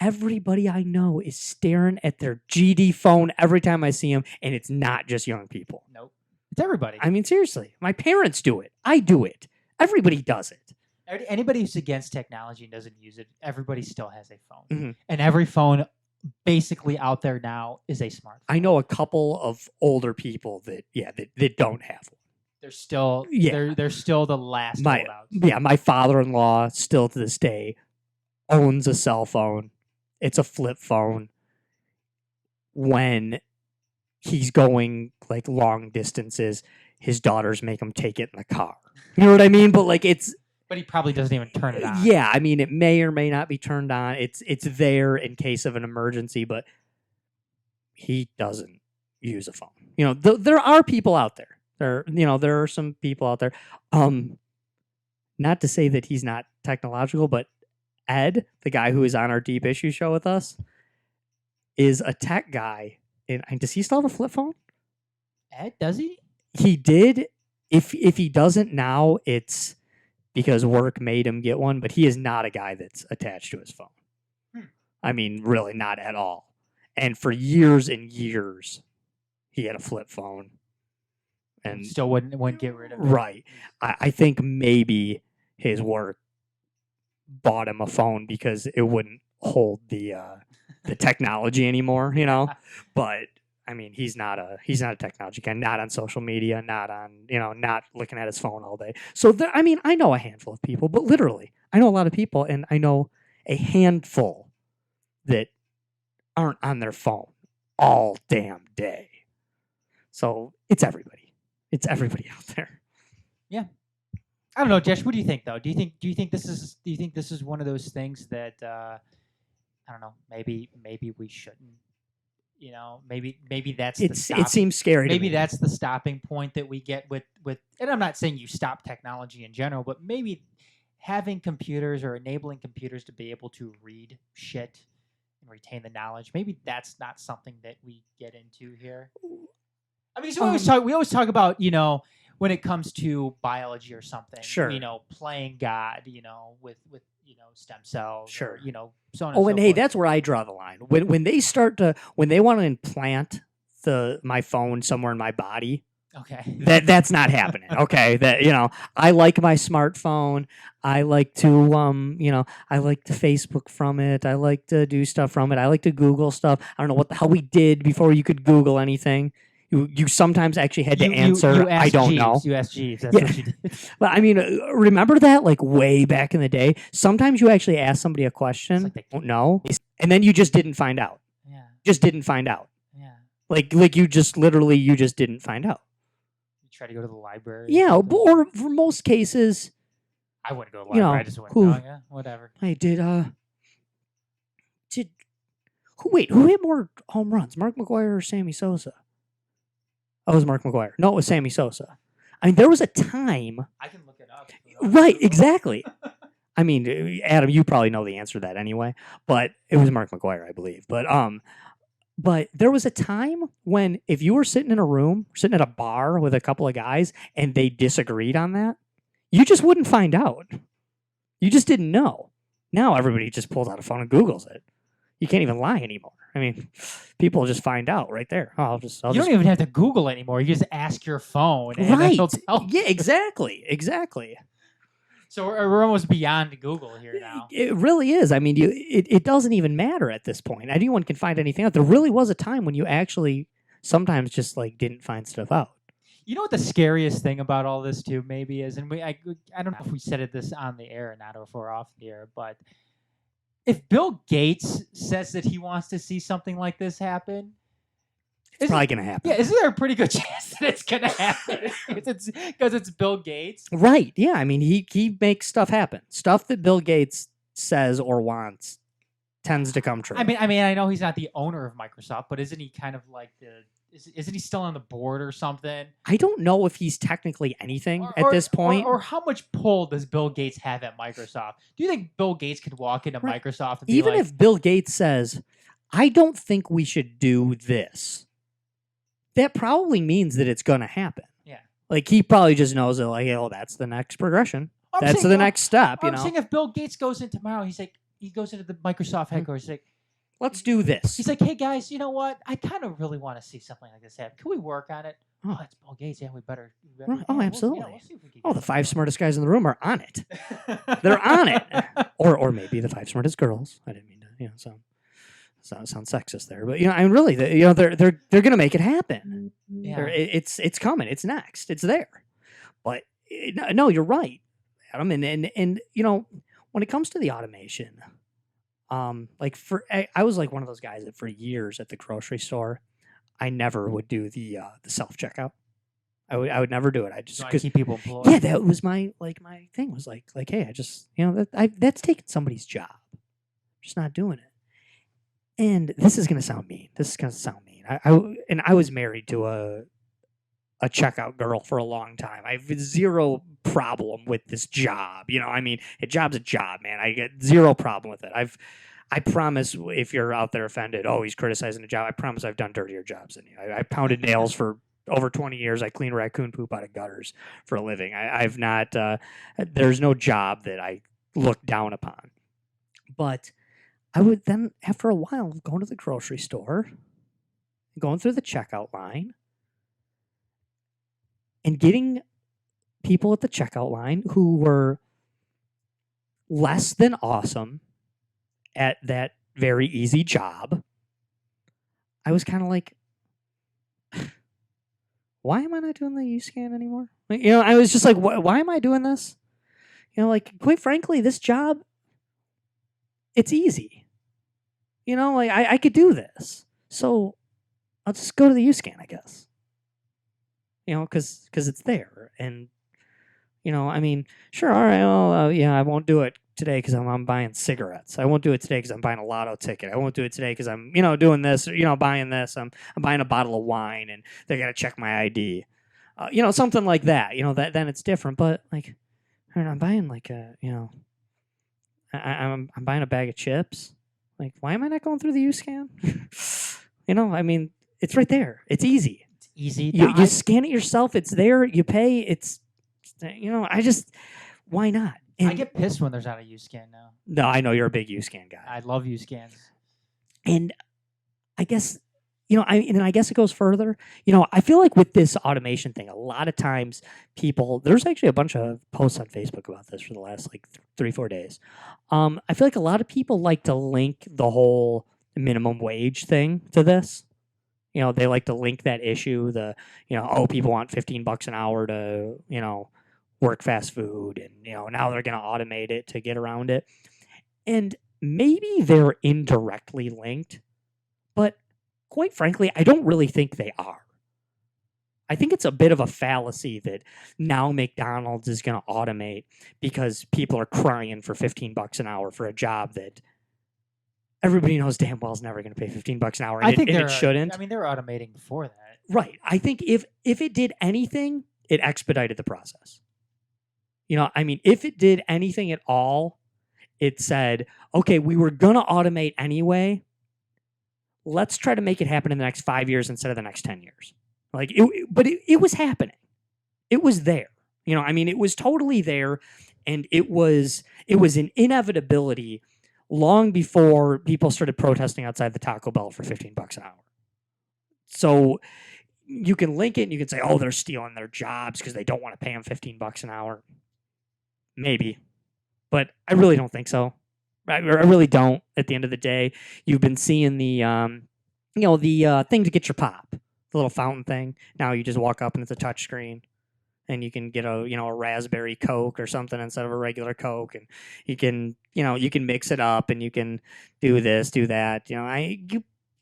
everybody I know is staring at their GD phone every time I see them, and it's not just young people. Nope. It's everybody. I mean, seriously. My parents do it. I do it. Everybody does it. Anybody who's against technology and doesn't use it, everybody still has a phone. Mm-hmm. And every phone basically out there now is a smartphone. I know a couple of older people that don't have one. They're still they're still the last holdouts. Yeah, my father-in-law still to this day owns a cell phone. It's a flip phone. When he's going like long distances, his daughters make him take it in the car. You know what I mean? But like But he probably doesn't even turn it on. Yeah, I mean, it may or may not be turned on. It's there in case of an emergency, but he doesn't use a phone. There are people out there. There are some people out there. Not to say that he's not technological, but Ed, the guy who is on our Deep Issue show with us, is a tech guy. And does he still have a flip phone? Ed, does he? He did. If he doesn't now, it's because work made him get one, but he is not a guy that's attached to his phone. I mean, really not at all. And for years and years, he had a flip phone. And still wouldn't get rid of it. Right. I think maybe his work bought him a phone because it wouldn't hold the technology anymore, But I mean, he's not a technology guy, not on social media, not on, not looking at his phone all day. So I know a handful of people, but literally, I know a lot of people, and I know a handful that aren't on their phone all damn day. So it's everybody. It's everybody out there. Yeah. I don't know, Jesh, what do you think though? Do you think this is one of those things that I don't know, maybe we shouldn't, maybe that's it seems scary maybe to me. That's the stopping point that we get with and I'm not saying you stop technology in general, but maybe having computers or enabling computers to be able to read shit and retain the knowledge, maybe that's not something that we get into here. I mean, so we always talk about, when it comes to biology or something, sure, playing God, with stem cells, sure, or, so on and so and hey, forth. that's where I draw the line. When they want to implant my phone somewhere in my body, okay, that's not happening. Okay, I like my smartphone. I like to I like to Facebook from it. I like to do stuff from it. I like to Google stuff. I don't know what the hell we did before you could Google anything. You sometimes actually had to answer. You I don't Jeeves. know. You asked Jeeves. That's what you did. But I mean, remember that like way back in the day? Sometimes you actually ask somebody a question, It's like don't know, and then you just didn't find out. Yeah. Just didn't find out. Yeah. Like you just didn't find out. You try to go to the library. Yeah, or for most cases, I wouldn't go to the library. I just wouldn't. Yeah, whatever. I did. Who hit more home runs, Mark McGwire or Sammy Sosa? Oh, it was Mark McGwire. No, it was Sammy Sosa. I mean, there was a time. I can look it up. Right, exactly. I mean, Adam, you probably know the answer to that anyway, but it was Mark McGwire, I believe. But there was a time when if you were sitting in a room, sitting at a bar with a couple of guys, and they disagreed on that, you just wouldn't find out. You just didn't know. Now everybody just pulls out a phone and Googles it. You can't even lie anymore. I mean, people just find out right there. You don't even have to Google anymore. You just ask your phone, and right? it'll tell you. Yeah, exactly. So we're almost beyond Google here now. It really is. I mean, it doesn't even matter at this point. Anyone can find anything out. There really was a time when you actually sometimes just like didn't find stuff out. You know what the scariest thing about all this too maybe is, and I don't know if we said this on the air or not, or if we're off the air, but if Bill Gates says that he wants to see something like this happen, It's probably going to happen. Yeah, isn't there a pretty good chance that it's going to happen? Because it's Bill Gates. Right. Yeah. I mean, he makes stuff happen. Stuff that Bill Gates says or wants tends to come true. I mean, I know he's not the owner of Microsoft, but isn't he kind of like isn't he still on the board or something? I don't know if he's technically anything at this point. Or how much pull does Bill Gates have at Microsoft? Do you think Bill Gates could walk into Microsoft and be even like, if Bill Gates says, I don't think we should do this, that probably means that it's going to happen. Yeah. Like, he probably just knows that, like, oh, that's the next progression. That's the next step, I'm saying if Bill Gates goes in tomorrow, he goes into the Microsoft headquarters, like, let's do this. He's like, hey, guys, you know what? I kind of really want to see something like this happen. Can we work on it? Oh, it's Bill Gates. Yeah, we better. Right. Oh, absolutely. We'll see if we can the 5 smartest guys in the room are on it. They're on it. Or maybe the 5 smartest girls. I didn't mean to, sound sexist there, but I mean, really, they're gonna make it happen. Yeah. It's coming. It's next. It's there. But no, you're right, Adam. And when it comes to the automation, I was like one of those guys that for years at the grocery store, I never would do the self checkout. I would never do it. I just because keep people employed. Yeah, that was my thing was like hey, I just that's taking somebody's job. I'm just not doing it. And this is gonna sound mean. I was married to a checkout girl for a long time. I have zero problem with this job. I mean, a job's a job, man. I get zero problem with it. I promise, if you're out there offended, oh, he's criticizing the job, I promise I've done dirtier jobs than you. I pounded nails for over 20 years. I cleaned raccoon poop out of gutters for a living. I've not, there's no job that I look down upon. But I would then, after a while, go to the grocery store, going through the checkout line, and getting people at the checkout line who were less than awesome at that very easy job. I was kind of like, why am I not doing the U-scan anymore? I was just like, why am I doing this? Quite frankly, this job, it's easy. I could do this. So I'll just go to the U-scan, I guess. Because it's there. And, I mean, sure, all right, well, I won't do it today because I'm buying cigarettes. I won't do it today because I'm buying a lotto ticket. I won't do it today because I'm, doing this, buying this. I'm buying a bottle of wine and they're going to check my ID. Something like that. Then it's different. But, like, I'm buying, like, I'm buying a bag of chips. Like, why am I not going through the U-scan? I mean, it's right there. It's easy. It's easy. You scan it yourself. It's there. You pay. It's, why not? And I get pissed when there's not a U-scan now. No, I know you're a big U-scan guy. I love U-scans. And I guess, I guess it goes further. I feel like with this automation thing, a lot of times there's actually a bunch of posts on Facebook about this for the last 3-4 days. I feel like a lot of people like to link the whole minimum wage thing to this. They like to link that issue, people want $15 an hour to, work fast food, and, now they're going to automate it to get around it. And maybe they're indirectly linked, but quite frankly, I don't really think they are. I think it's a bit of a fallacy that now McDonald's is going to automate because people are crying for $15 an hour for a job that everybody knows damn well is never going to pay $15 an hour, and it shouldn't. I mean, they were automating before that. Right. I think if it did anything, it expedited the process. I mean, if it did anything at all, it said, okay, we were going to automate anyway. Let's try to make it happen in the next 5 years instead of the next 10 years. But it was happening. It was there. I mean, it was totally there, and it was an inevitability long before people started protesting outside the Taco Bell for $15 an hour. So you can link it and you can say, oh, they're stealing their jobs because they don't want to pay them $15 an hour. Maybe, but I really don't think so. I really don't. At the end of the day, you've been seeing the the thing to get your pop, the little fountain thing. Now you just walk up and it's a touch screen, and you can get a raspberry Coke or something instead of a regular Coke, and you can mix it up, and you can do this, do that.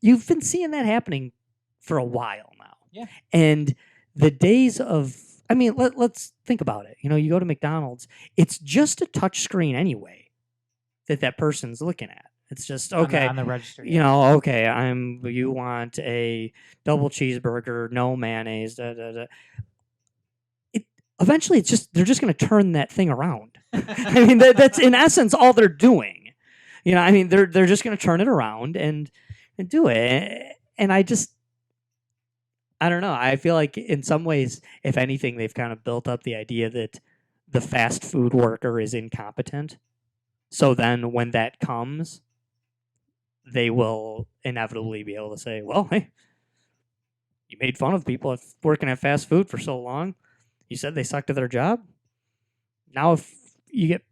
You've been seeing that happening for a while now. Yeah. And the days of, I mean, let's think about it. You go to McDonald's, it's just a touch screen anyway that person's looking at. It's just, okay, on the register. Okay, you want a double cheeseburger, no mayonnaise, Eventually they're just going to turn that thing around. I mean, that's in essence all they're doing. They're just going to turn it around and do it. And I don't know. I feel like in some ways, if anything, they've kind of built up the idea that the fast food worker is incompetent. So then when that comes, they will inevitably be able to say, well, hey, you made fun of people working at fast food for so long. You said they sucked at their job. Now if you get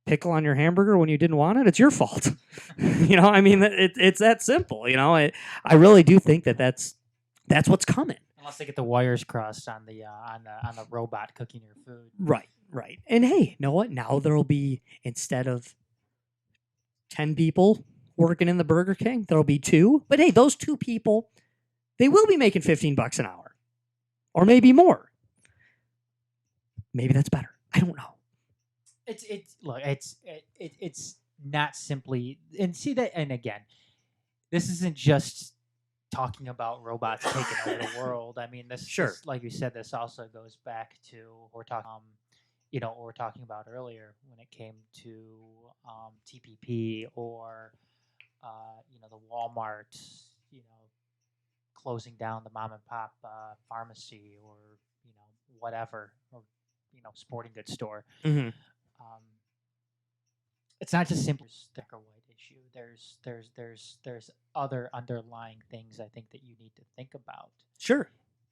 pickle on your hamburger when you didn't want it, it's your fault. It's that simple. I really do think that's what's coming. Unless they get the wires crossed on the robot cooking your food. Right. And hey, you know what? Now there'll be, instead of 10 people working in the Burger King, there'll be 2. But hey, those 2 people, they will be making $15 an hour, or maybe more. Maybe that's better. I don't know. It's not simply, and see that, and again, this isn't just talking about robots taking over the world. I mean, this like you said, this also goes back to we're talking, what we're talking about earlier when it came to TPP or the Walmart, closing down the mom and pop pharmacy, or whatever, or sporting goods store. Mm-hmm. It's not just simply black or white issue. There's other underlying things I think that you need to think about. Sure.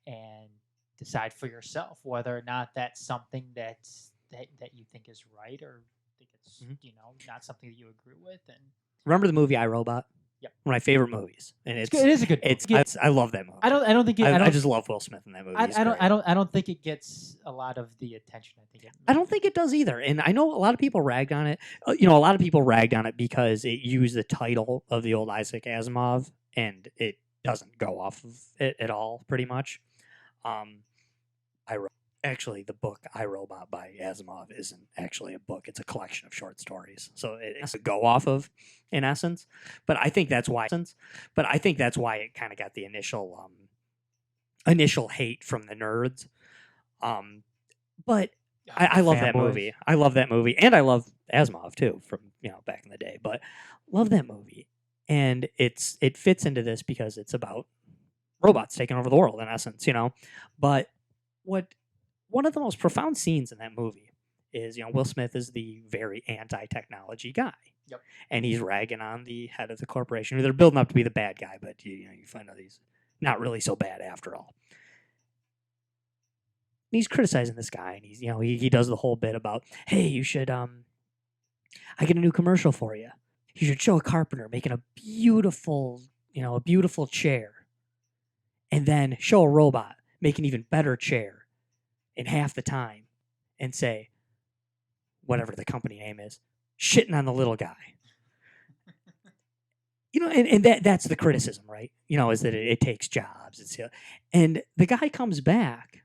And decide for yourself whether or not that's something that you think is right, or think it's not something that you agree with. And remember the movie I, Robot? Yep. One of my favorite movies, and it is a good movie. I love that movie. I don't think I just love Will Smith in that movie. I don't think it gets a lot of the attention. I don't think it does either. And I know a lot of people ragged on it. A lot of people ragged on it because it used the title of the old Isaac Asimov, and it doesn't go off of it at all, pretty much. Actually, the book I, Robot by Asimov isn't actually a book. It's a collection of short stories. So it's a go off of, in essence. But I think that's why it kind of got the initial hate from the nerds. But I love that movie. I love that movie. And I love Asimov too, from back in the day. But love that movie. And it fits into this because it's about robots taking over the world, in essence, But one of the most profound scenes in that movie is, Will Smith is the very anti-technology guy. Yep. And he's ragging on the head of the corporation. They're building up to be the bad guy, but you find out he's not really so bad after all. And he's criticizing this guy, and he's he does the whole bit about, hey, you should I get a new commercial for you. You should show a carpenter making a beautiful chair, and then show a robot make an even better chair in half the time, and say, whatever the company name is, shitting on the little guy. And that's the criticism, right? Is that it takes jobs. And the guy comes back,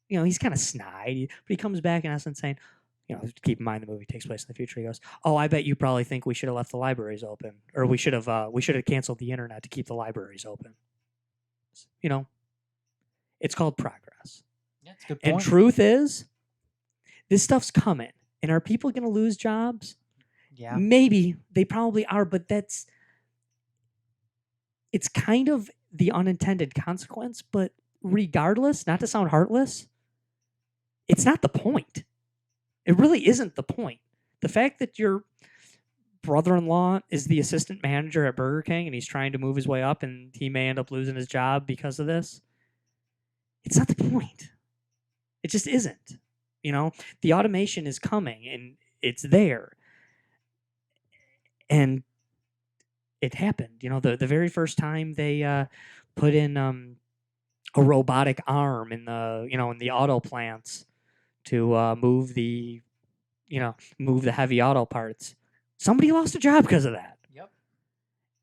he's kind of snide, but he comes back in essence saying, keep in mind the movie takes place in the future. He goes, oh, I bet you probably think we should have left the libraries open, or we should have canceled the internet to keep the libraries open. It's called progress. Yeah, it's a good point. And truth is, this stuff's coming. And are people going to lose jobs? Yeah. Maybe. They probably are, but it's kind of the unintended consequence. But regardless, not to sound heartless, it's not the point. It really isn't the point. The fact that your brother-in-law is the assistant manager at Burger King and he's trying to move his way up and he may end up losing his job because of this, it's not the point. It just isn't. The automation is coming and it's there. And it happened. The very first time they put in a robotic arm in the auto plants to move the heavy auto parts. Somebody lost a job because of that. Yep.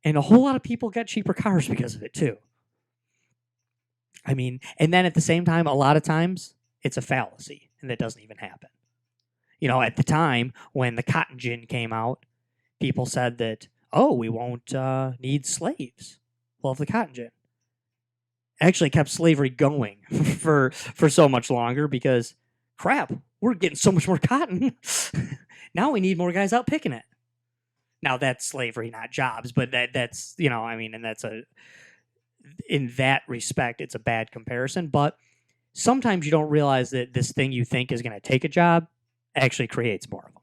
And a whole lot of people got cheaper cars because of it too. I mean, and then at the same time, a lot of times it's a fallacy and that doesn't even happen. At the time when the cotton gin came out, people said that, we won't need slaves. Well, if the cotton gin actually kept slavery going for so much longer because, crap, we're getting so much more cotton. Now we need more guys out picking it. Now that's slavery, not jobs, but that's and that's in that respect, it's a bad comparison. But sometimes you don't realize that this thing you think is going to take a job actually creates more of them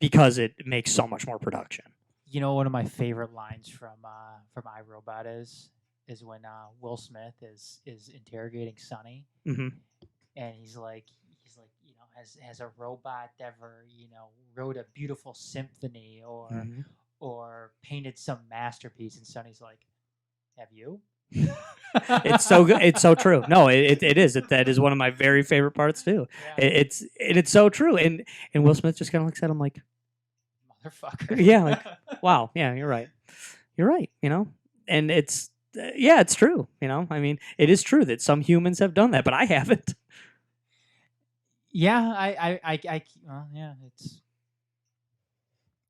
because it makes so much more production. One of my favorite lines from iRobot is when Will Smith is interrogating Sonny, Mm-hmm. and he's like, has a robot ever wrote a beautiful symphony or painted some masterpiece? And Sonny's like, have you? It's so good. It's so true. No, it is. That is one of my very favorite parts too. Yeah. It's so true. And Will Smith just kind of looks at him like, motherfucker. Yeah, like, wow. Yeah, you're right. You're right. And it's it's true. I mean, it is true that some humans have done that, but I haven't. Yeah, well, yeah,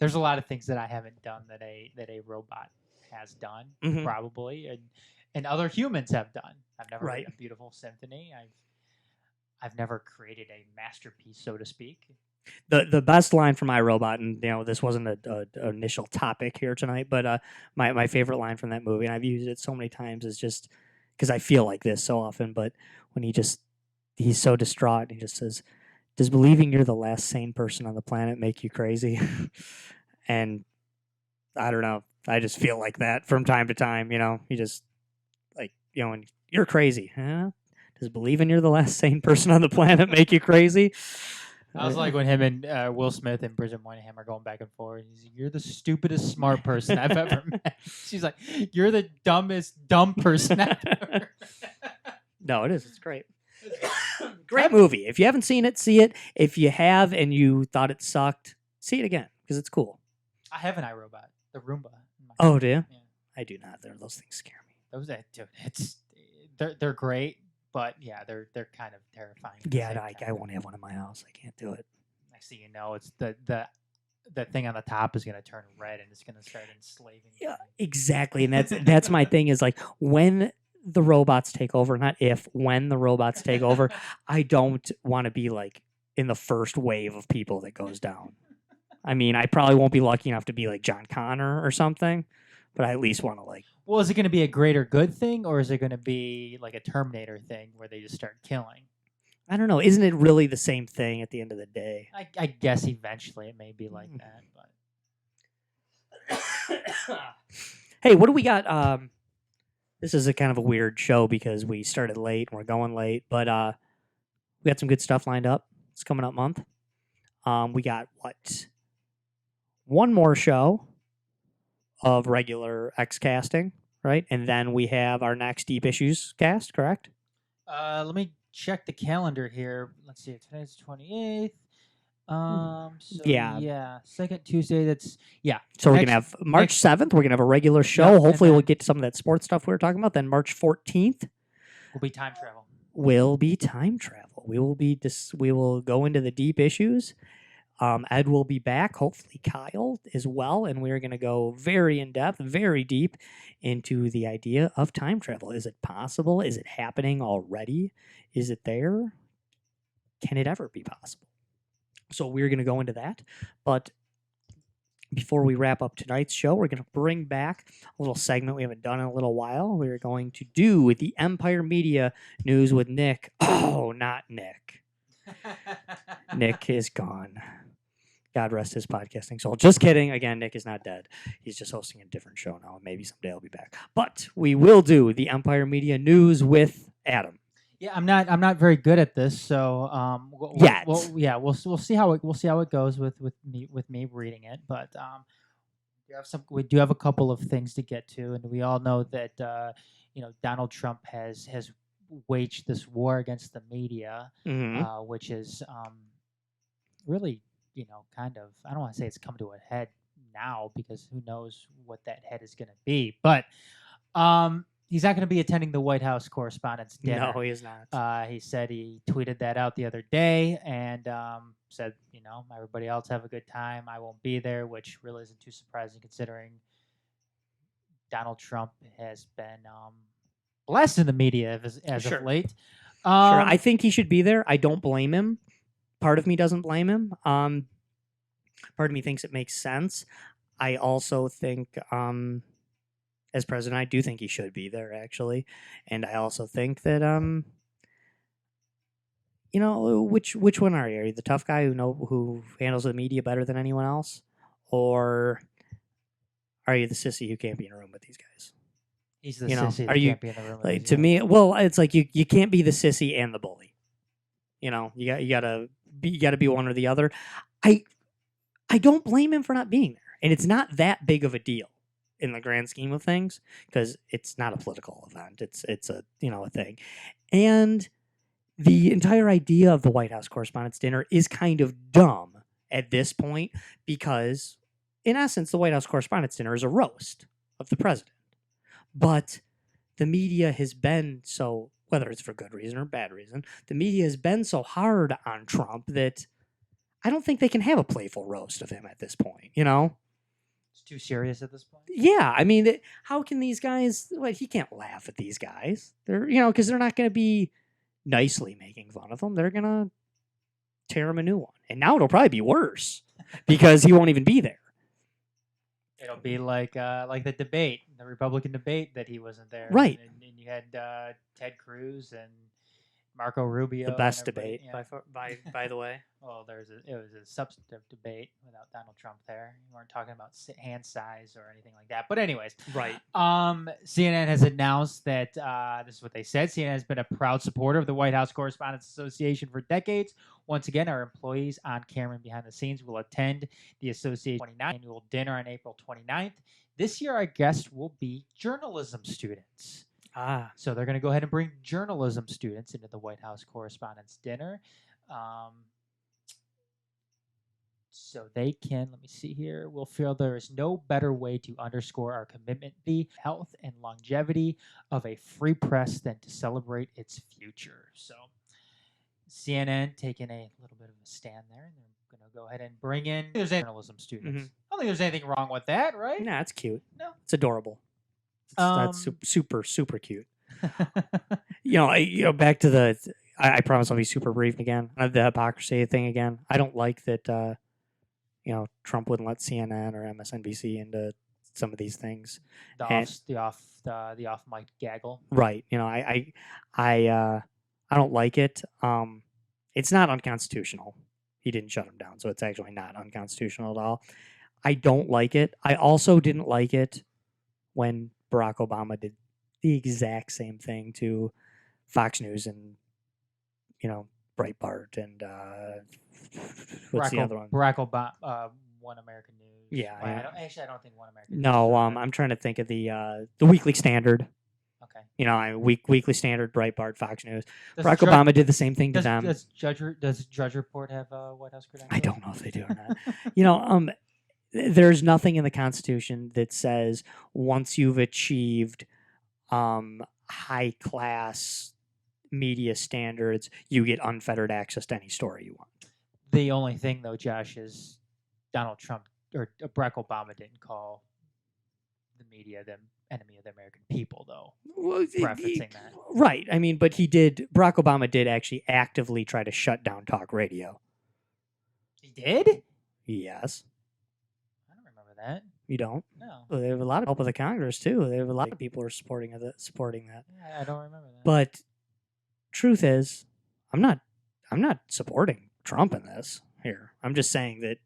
there's a lot of things that I haven't done that a robot has done, Mhm. probably, and other humans have done. I've never Right. written a beautiful symphony. I've never created a masterpiece, so to speak. The best line from iRobot, and this wasn't a initial topic here tonight, but my favorite line from that movie, and I've used it so many times, is just because I feel like this so often. But when he's so distraught, and he just says, "Does believing you're the last sane person on the planet make you crazy?" And I don't know. I just feel like that from time to time. You just and you're crazy. Huh? Does believing you're the last sane person on the planet make you crazy? I was like when him and Will Smith and Bridget Moynihan are going back and forth. He's like, "You're the stupidest smart person I've ever met." She's like, "You're the dumbest dumb person I've ever met." No, it is. It's great. Great movie. If you haven't seen it, see it. If you have and you thought it sucked, see it again because it's cool. I have an iRobot, the Roomba. in my Oh, house. do you? Yeah. I do not. Those things scare me. Dude, they're great, but yeah, they're kind of terrifying. at the Yeah, same I time. won't have one in my house. I can't do it. Next thing you know, it's the thing on the top is going to turn red and it's going to start enslaving. Yeah, you. exactly. And that's my thing is like when the robots take over, not if, when the robots take over, I don't want to be like in the first wave of people that goes down. I mean, I probably won't be lucky enough to be like John Connor or something, but I at least want to like. Well, is it going to be a greater good thing, or is it going to be like a Terminator thing where they just start killing? I don't know. Isn't it really the same thing at the end of the day? I guess eventually it may be like that, but Hey, what do we got? This is a kind of a weird show because we started late and we're going late, but we got some good stuff lined up. It's coming up month. We got one more show of regular X casting, right? And then we have our next Deep Issues cast, correct? let me check the calendar here. Let's see. Today's 28th. So Yeah. second Tuesday. That's So we're next- gonna have March 7th. We're gonna have a regular show. Yep, and Hopefully, we'll then- get to some of that sports stuff we were talking about. Then March 14th will be time travel. will be time travel. We will go into the deep issues. Ed will be back. Hopefully, Kyle as well, and we're gonna go very in depth, very deep into the idea of time travel. Is it possible? Is it happening already? Is it there? Can it ever be possible? So we're going to go into that. But before we wrap up tonight's show, we're going to bring back a little segment we haven't done in a little while. We're going to do the Empire Media News with Nick. Oh, not Nick. Nick is gone. God rest his podcasting soul. Just kidding. Again, Nick is not dead. He's just hosting a different show now. Maybe someday he'll be back. But we will do the Empire Media News with Adam. Yeah, I'm not very good at this, so Yet. we'll see how it goes with me reading it, but we do have a couple of things to get to, and we all know that Donald Trump has waged this war against the media, which is really kind of, I don't want to say it's come to a head now, because who knows what that head is going to be, but he's not going to be attending the White House Correspondents' Dinner. No, he is not. He said he tweeted that out the other day and said, everybody else have a good time. I won't be there, which really isn't too surprising considering Donald Trump has been blessed in the media as Sure. of late. Sure, I think he should be there. I don't blame him. Part of me doesn't blame him. Part of me thinks it makes sense. I also think, as president, I do think he should be there, actually. And I also think that, which one are you? Are you the tough guy who handles the media better than anyone else? Or are you the sissy who can't be in a room with these guys? He's the sissy that can't be in the room with Like, these to guys. me, well, it's like you can't be the sissy and the bully. You gotta be one or the other. I don't blame him for not being there, and it's not that big of a deal in the grand scheme of things because it's not a political event. It's a a thing, and the entire idea of the White House Correspondents' Dinner is kind of dumb at this point because, in essence, the White House Correspondents' Dinner is a roast of the president, but the media has been so, whether it's for good reason or bad reason, the media has been so hard on Trump that I don't think they can have a playful roast of him at this point, It's too serious at this point. Yeah, I mean, how can these guys, he can't laugh at these guys. They're, because they're not going to be nicely making fun of him. They're going to tear him a new one. And now it'll probably be worse because he won't even be there. It'll be like the debate, the Republican debate that he wasn't there. Right. And you had Ted Cruz and Marco Rubio. The best and everybody, debate, by the way. Well, it was a substantive debate without Donald Trump there. You weren't talking about hand size or anything like that. But anyways, Right. CNN has announced that this is what they said. CNN has been a proud supporter of the White House Correspondents Association for decades. Once again, our employees on camera and behind the scenes will attend the association 29th annual dinner on April 29th. This year, our guests will be journalism students. So they're going to go ahead and bring journalism students into the White House Correspondents' Dinner. So they can, let me see here, we'll feel there is no better way to underscore our commitment to the health and longevity of a free press than to celebrate its future. So CNN taking a little bit of a stand there, and they're going to go ahead and bring in journalism students. I don't think there's anything wrong with that, right? No, it's cute. No. It's adorable. That's super, super cute. Back to the, I promise I'll be super brief again. The hypocrisy thing again. I don't like that, Trump wouldn't let CNN or MSNBC into some of these things. The off mic gaggle. Right. I don't like it. It's not unconstitutional. He didn't shut him down, so it's actually not unconstitutional at all. I don't like it. I also didn't like it when Barack Obama did the exact same thing to Fox News and, Breitbart and what's the other one? Barack Obama, One American News. Yeah. Well, I don't think One American News. No, I'm trying to think of the Weekly Standard. Okay. Weekly Standard, Breitbart, Fox News. Does Barack Obama did the same thing to them. Does Judge Report have White House credentials? I don't know if they do or not. There's nothing in the Constitution that says once you've achieved high class media standards, you get unfettered access to any story you want. The only thing, though, Josh, is Donald Trump or Barack Obama didn't call the media the enemy of the American people, though. Well, Referencing that. Right. I mean, but Barack Obama did actually actively try to shut down talk radio. He did? Yes. I don't remember that. You don't? No. Well, they have a lot of help with the Congress, too. They have a lot of people who are supporting that. Yeah, I don't remember that. But truth is, I'm not supporting Trump in this here. I'm just saying that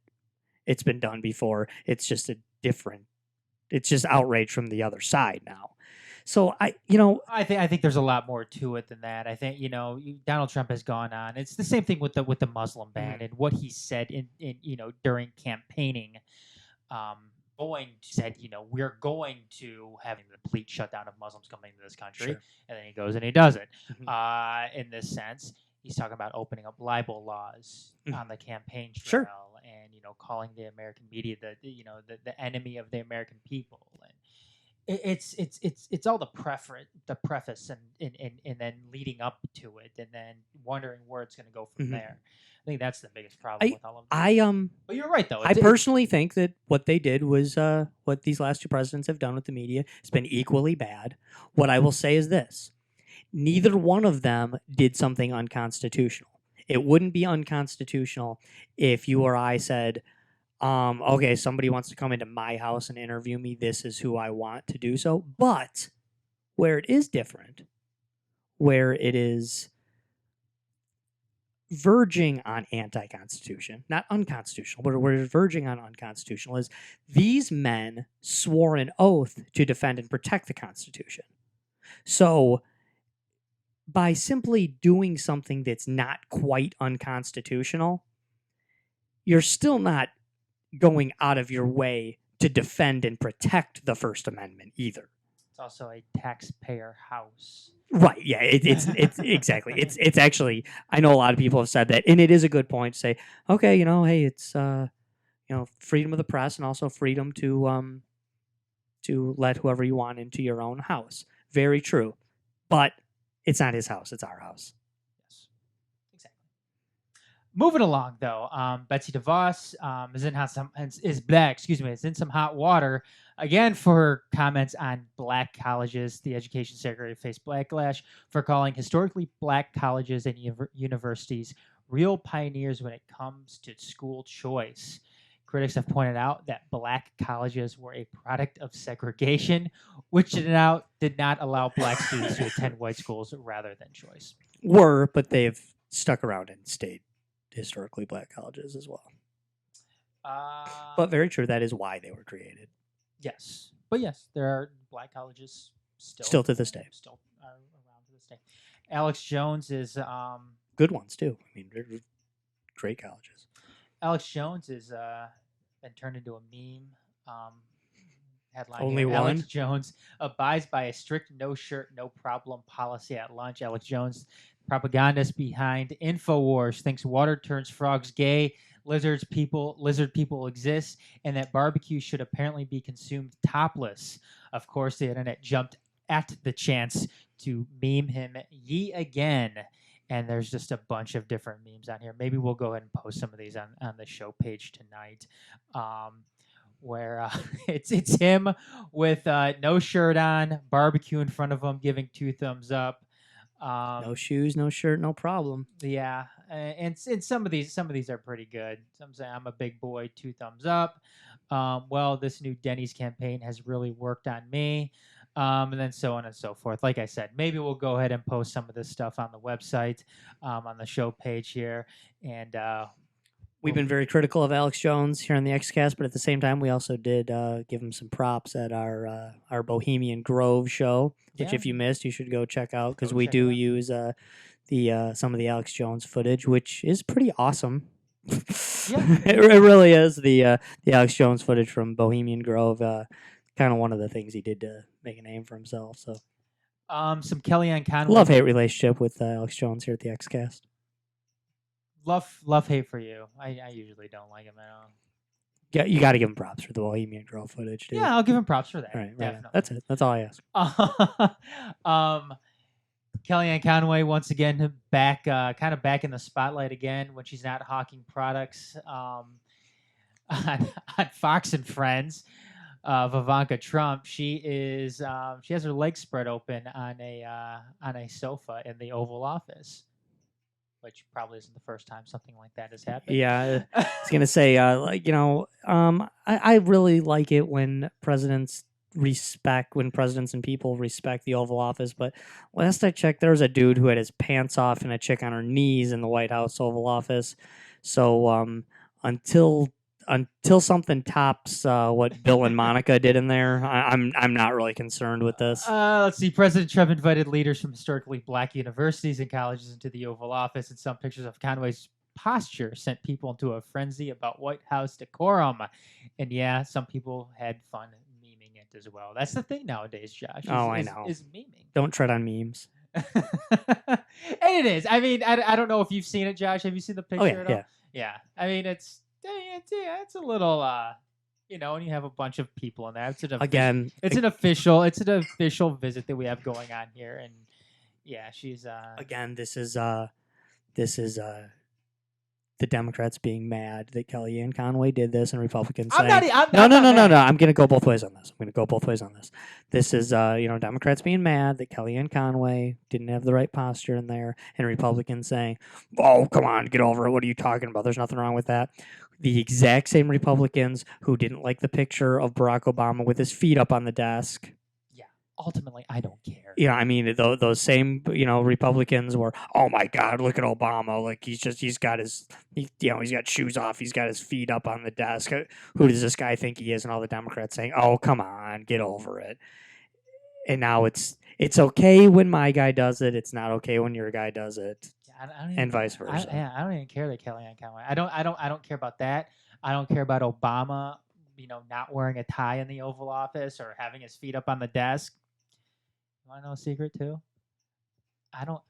it's been done before. It's just outrage from the other side now. So I think there's a lot more to it than that. I think Donald Trump has gone on. It's the same thing with the Muslim ban and what he said in during campaigning. Said, we're going to have a complete shutdown of Muslims coming into this country, Sure. and then he goes and he does it. Mhm. In this sense, he's talking about opening up libel laws Mhm. on the campaign trail, Sure. and calling the American media the enemy of the American people, and it's all the preface and then leading up to it, and then wondering where it's going to go from Mhm. there. I think that's the biggest problem with all of this. I But you're right, though. I personally think that what they did was what these last two presidents have done with the media has been equally bad. What I will say is this: neither one of them did something unconstitutional. It wouldn't be unconstitutional if you or I said, okay, somebody wants to come into my house and interview me. This is who I want to do so. But where it is different, where it is verging on anti-constitution, not unconstitutional, but we're verging on unconstitutional, is these men swore an oath to defend and protect the Constitution. So by simply doing something that's not quite unconstitutional, you're still not going out of your way to defend and protect the First Amendment either. It's also a taxpayer house. Right. Yeah. It's exactly. It's actually. I know a lot of people have said that, and it is a good point to say. Okay, hey, it's freedom of the press and also freedom to let whoever you want into your own house. Very true, but it's not his house; it's our house. Yes, exactly. Moving along, though, Betsy DeVos is in some hot water again for her comments on black colleges. The education secretary faced backlash for calling historically black colleges and universities real pioneers when it comes to school choice. Critics have pointed out that black colleges were a product of segregation, which did not allow black students to attend white schools rather than choice. But they've stuck around and stayed historically black colleges as well. But very true. That is why they were created. Yes. But yes, there are black colleges still to this day. Still are around to this day. Alex Jones is good ones too. I mean, they're great colleges. Alex Jones is been turned into a meme. Headline Only here. one. Alex Jones abides by a strict no shirt, no problem policy at lunch. Alex Jones, propagandist behind InfoWars, thinks water turns frogs gay, lizard people exist, and that barbecue should apparently be consumed topless. Of course, the internet jumped at the chance to meme him ye again. And there's just a bunch of different memes on here. Maybe we'll go ahead and post some of these on the show page tonight, where it's him with no shirt on, barbecue in front of him, giving 2 thumbs up. No shoes, no shirt, no problem. Yeah, and some of these are pretty good. Some say I'm a big boy, 2 thumbs up. Well, this new Denny's campaign has really worked on me. And then so on and so forth. Like I said, maybe we'll go ahead and post some of this stuff on the website, on the show page here. And we've been very critical of Alex Jones here on the XCast, but at the same time, we also did give him some props at our Bohemian Grove show, which if you missed, you should go check out because we do use some of the Alex Jones footage, which is pretty awesome. Yeah, it really is the Alex Jones footage from Bohemian Grove. Kind of one of the things he did to make a name for himself. So, some Kellyanne Conway. Love-hate relationship with Alex Jones here at the XCast. Love hate for you. I usually don't like him at all. Yeah, you got to give him props for the Bohemian Grove footage, dude. Yeah, I'll give him props for that. Right. Definitely. That's it. That's all I ask. Kellyanne Conway once again back in the spotlight again when she's not hawking products on Fox and Friends. Of Ivanka Trump, she has her legs spread open on a sofa in the Oval Office, which probably isn't the first time something like that has happened. Yeah, I was gonna say, I really like it when presidents and people respect the Oval Office. But last I checked, there was a dude who had his pants off and a chick on her knees in the White House Oval Office. So until until something tops what Bill and Monica did in there, I'm not really concerned with this. Let's see. President Trump invited leaders from historically black universities and colleges into the Oval Office, and some pictures of Conway's posture sent people into a frenzy about White House decorum. And yeah, some people had fun memeing it as well. That's the thing nowadays, Josh. I know. Is memeing. Don't tread on memes. And it is. I mean, I don't know if you've seen it, Josh. Have you seen the picture? Oh yeah, at all? yeah. Yeah. I mean, it's a little and you have a bunch of people in there. It's an official visit that we have going on here, and yeah, she's again. This is the Democrats being mad that Kellyanne Conway did this, and Republicans saying, No. I'm going to go both ways on this. This is, Democrats being mad that Kellyanne Conway didn't have the right posture in there, and Republicans saying, "Oh, come on, get over it. What are you talking about? There's nothing wrong with that." The exact same Republicans who didn't like the picture of Barack Obama with his feet up on the desk. Ultimately, I don't care. Yeah, I mean, those same, Republicans were, "Oh my God, look at Obama! Like he's got shoes off, he's got his feet up on the desk. Who does this guy think he is?" And all the Democrats saying, "Oh, come on, get over it." And now it's okay when my guy does it. It's not okay when your guy does it, and vice versa. I don't even care that Kellyanne Conway. I don't care about that. I don't care about Obama, not wearing a tie in the Oval Office or having his feet up on the desk. You want to know a secret too? I don't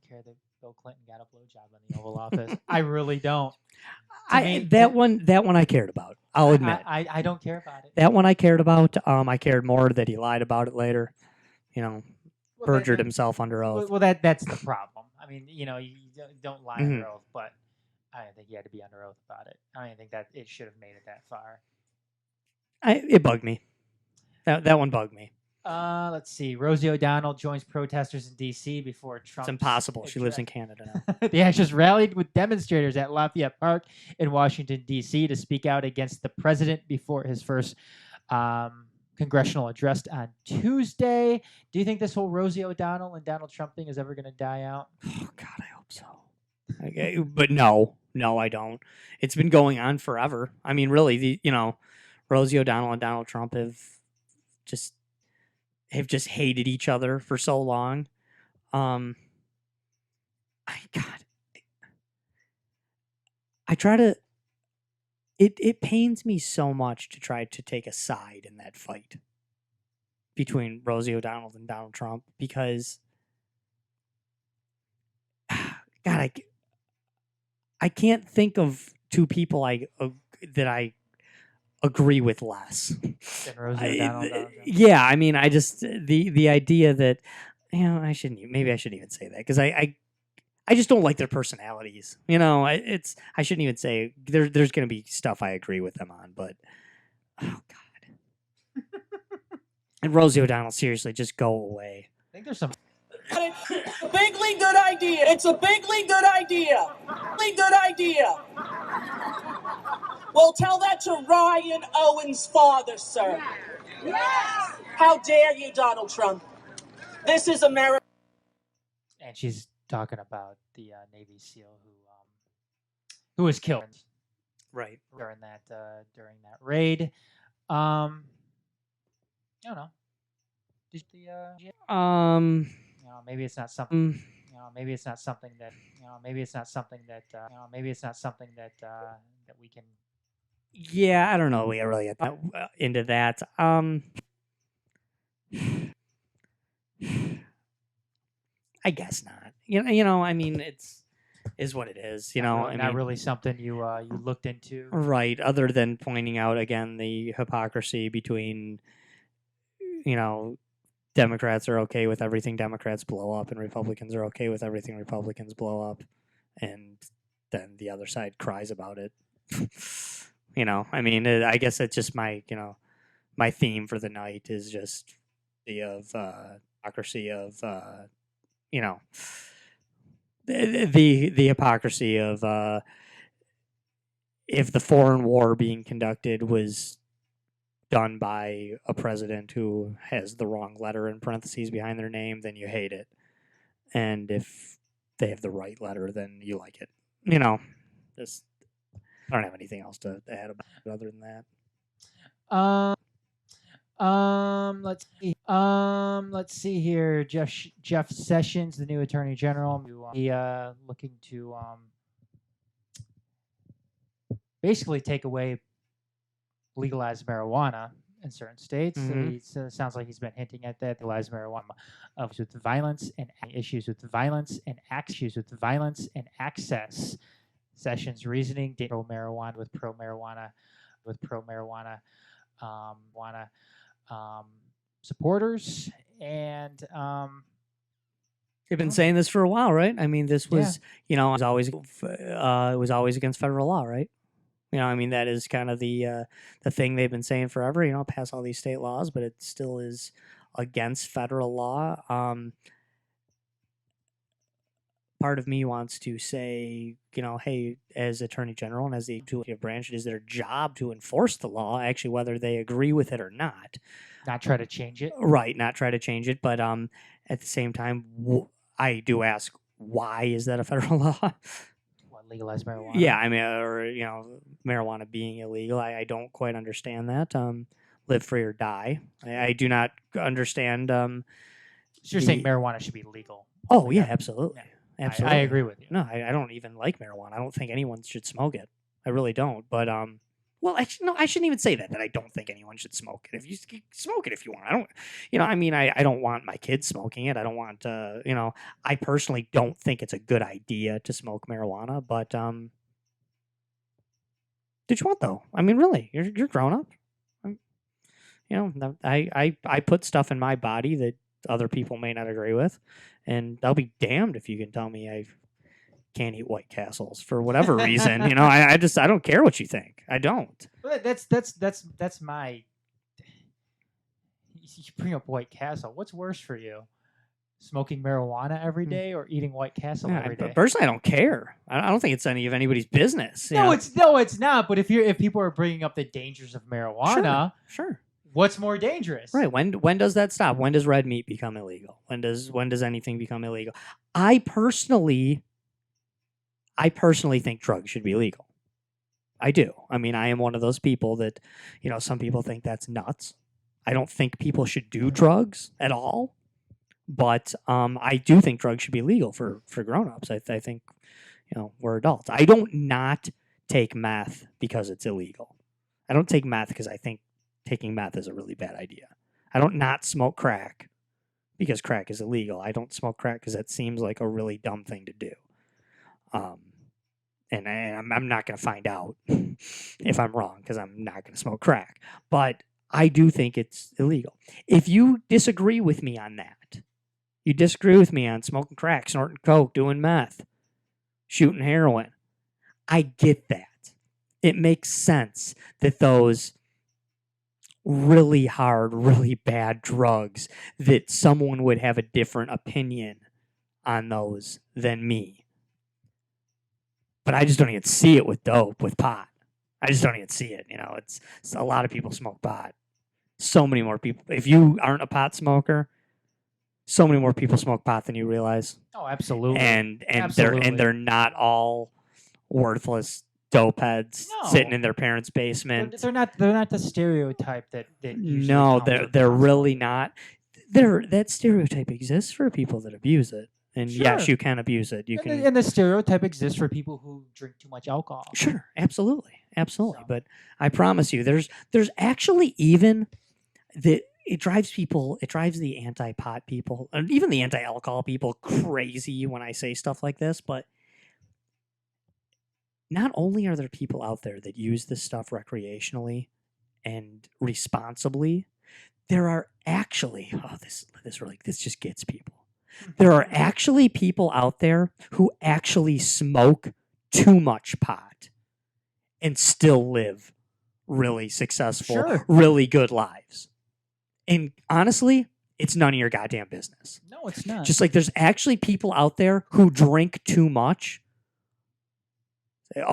care that Bill Clinton got a blowjob in the Oval Office. I really don't. That one I cared about. I'll admit. I don't care about it. That one I cared about. I cared more that he lied about it later. Perjured himself under oath. Well, that's the problem. I mean, you don't lie under oath, but I didn't think he had to be under oath about it. I don't think that it should have made it that far. It bugged me. That one bugged me. Let's see. Rosie O'Donnell joins protesters in D.C. before Trump. It's impossible. She lives in Canada now. The actress rallied with demonstrators at Lafayette Park in Washington, D.C. to speak out against the president before his first congressional address on Tuesday. Do you think this whole Rosie O'Donnell and Donald Trump thing is ever going to die out? Oh, God, I hope so. Okay, but no, I don't. It's been going on forever. I mean, really, Rosie O'Donnell and Donald Trump have just hated each other for so long. I try to. It pains me so much to try to take a side in that fight between Rosie O'Donnell and Donald Trump because, God, I can't think of two people that I agree with less. Yeah, I mean, I just the idea that I shouldn't even say that because I just don't like their personalities. I shouldn't even say there's going to be stuff I agree with them on, but oh God. And Rosie O'Donnell, seriously, just go away. I think there's some. It's a bigly good idea. It's a bigly good idea. Bigly good idea. Well, tell that to Ryan Owen's father, sir. Yes. How dare you, Donald Trump? This is America. And she's talking about the Navy SEAL who was killed, right, during that raid. I don't know. Maybe it's not something. Maybe it's not something that. Maybe it's not something that we can. Yeah, I don't know. We really get into that. I guess not. I mean, is what it is. Not really something you looked into, right? Other than pointing out again the hypocrisy between, Democrats are okay with everything Democrats blow up, and Republicans are okay with everything Republicans blow up, and then the other side cries about it. I mean, I guess it's just my my theme for the night is just the hypocrisy of the hypocrisy of if the foreign war being conducted was done by a president who has the wrong letter in parentheses behind their name, then you hate it. And if they have the right letter, then you like it. I don't have anything else to add about it other than that. Let's see here. Jeff Sessions, the new Attorney General, looking to basically take away legalized marijuana in certain states. Mhm. So it sounds like he's been hinting at that. Legalized marijuana with violence and issues with violence and access. Sessions reasoning pro marijuana supporters, and They've been saying this for a while, right? I mean, this was, it was always against federal law, right? I mean, that is kind of the thing they've been saying forever. Pass all these state laws, but it still is against federal law. Part of me wants to say, hey, as Attorney General and as the executive branch, it is their job to enforce the law, actually, whether they agree with it or not. Not try to change it. Right, not try to change it. But at the same time, I do ask, why is that a federal law? What, legalize marijuana? Yeah, I mean, marijuana being illegal. I don't quite understand that. Live free or die. I do not understand. So you're saying marijuana should be legal? Oh, yeah, absolutely. Yeah. Absolutely. I agree with you. No, I don't even like marijuana. I don't think anyone should smoke it. I really don't. But well, actually, no, I shouldn't even say that I don't think anyone should smoke it. If you smoke it if you want. I don't, I mean, I don't want my kids smoking it. I don't want, I personally don't think it's a good idea to smoke marijuana. But did you want though? I mean, really, you're grown up. I put stuff in my body that other people may not agree with, and I'll be damned if you can tell me I can't eat White Castles for whatever reason. I don't care what you think. I don't. But that's my. You bring up White Castle. What's worse for you? Smoking marijuana every day or eating White Castle every day? Personally, I don't care. I don't think it's any of anybody's business. No, it's not. But if people are bringing up the dangers of marijuana, sure. What's more dangerous? Right. When does that stop? When does red meat become illegal? When does anything become illegal? I personally think drugs should be legal. I do. I mean, I am one of those people that, some people think that's nuts. I don't think people should do drugs at all. But I do think drugs should be legal for grown-ups. I think, we're adults. I don't not take meth because it's illegal. I don't take meth because I think taking meth is a really bad idea. I don't not smoke crack because crack is illegal. I don't smoke crack because that seems like a really dumb thing to do. And I'm not going to find out if I'm wrong because I'm not going to smoke crack. But I do think it's illegal. If you disagree with me on that, you disagree with me on smoking crack, snorting coke, doing meth, shooting heroin, I get that. It makes sense that those really hard, really bad drugs, that someone would have a different opinion on those than me. But I just don't even see it with dope, with pot. I just don't even see it. It's a lot of people smoke pot. So many more people. If you aren't a pot smoker, so many more people smoke pot than you realize. Oh, absolutely. And absolutely. they're not all worthless dope heads sitting in their parents' basement. They're not the stereotype that no, they're really not. That stereotype exists for people that abuse it. And yes, you can abuse it. And the stereotype exists for people who drink too much alcohol. Sure, absolutely. So. But I promise you, there's actually even that it drives the anti-pot people and even the anti-alcohol people crazy when I say stuff like this. But not only are there people out there that use this stuff recreationally and responsibly, there are actually this just gets people. There are actually people out there who actually smoke too much pot and still live really successful, really good lives. And honestly, it's none of your goddamn business. No, it's not. Just like there's actually people out there who drink too much. Say,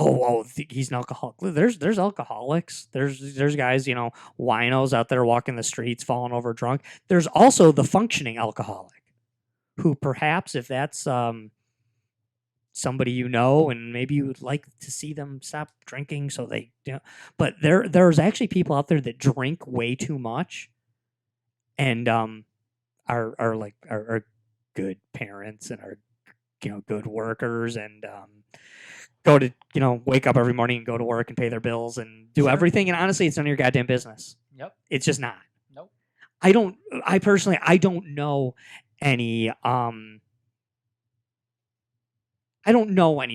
he's an alcoholic. There's alcoholics. There's guys, winos out there walking the streets, falling over drunk. There's also the functioning alcoholic, who perhaps if that's somebody you know, and maybe you would like to see them stop drinking so they, but there's actually people out there that drink way too much and are good parents and are good workers and go to wake up every morning and go to work and pay their bills and do everything, and honestly it's none of your goddamn business. Yep. It's just not. Nope. I personally don't know any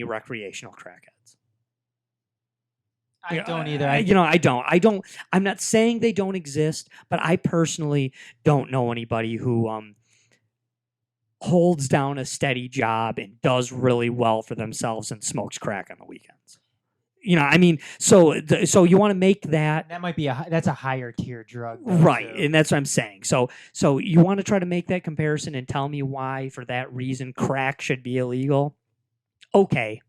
recreational crackheads. I don't either. I don't. I'm not saying they don't exist, but I personally don't know anybody who holds down a steady job and does really well for themselves and smokes crack on the weekends. So you want to make that might be that's a higher tier drug, though, right? too. And that's what I'm saying. So you want to try to make that comparison and tell me why, for that reason, crack should be illegal. Okay,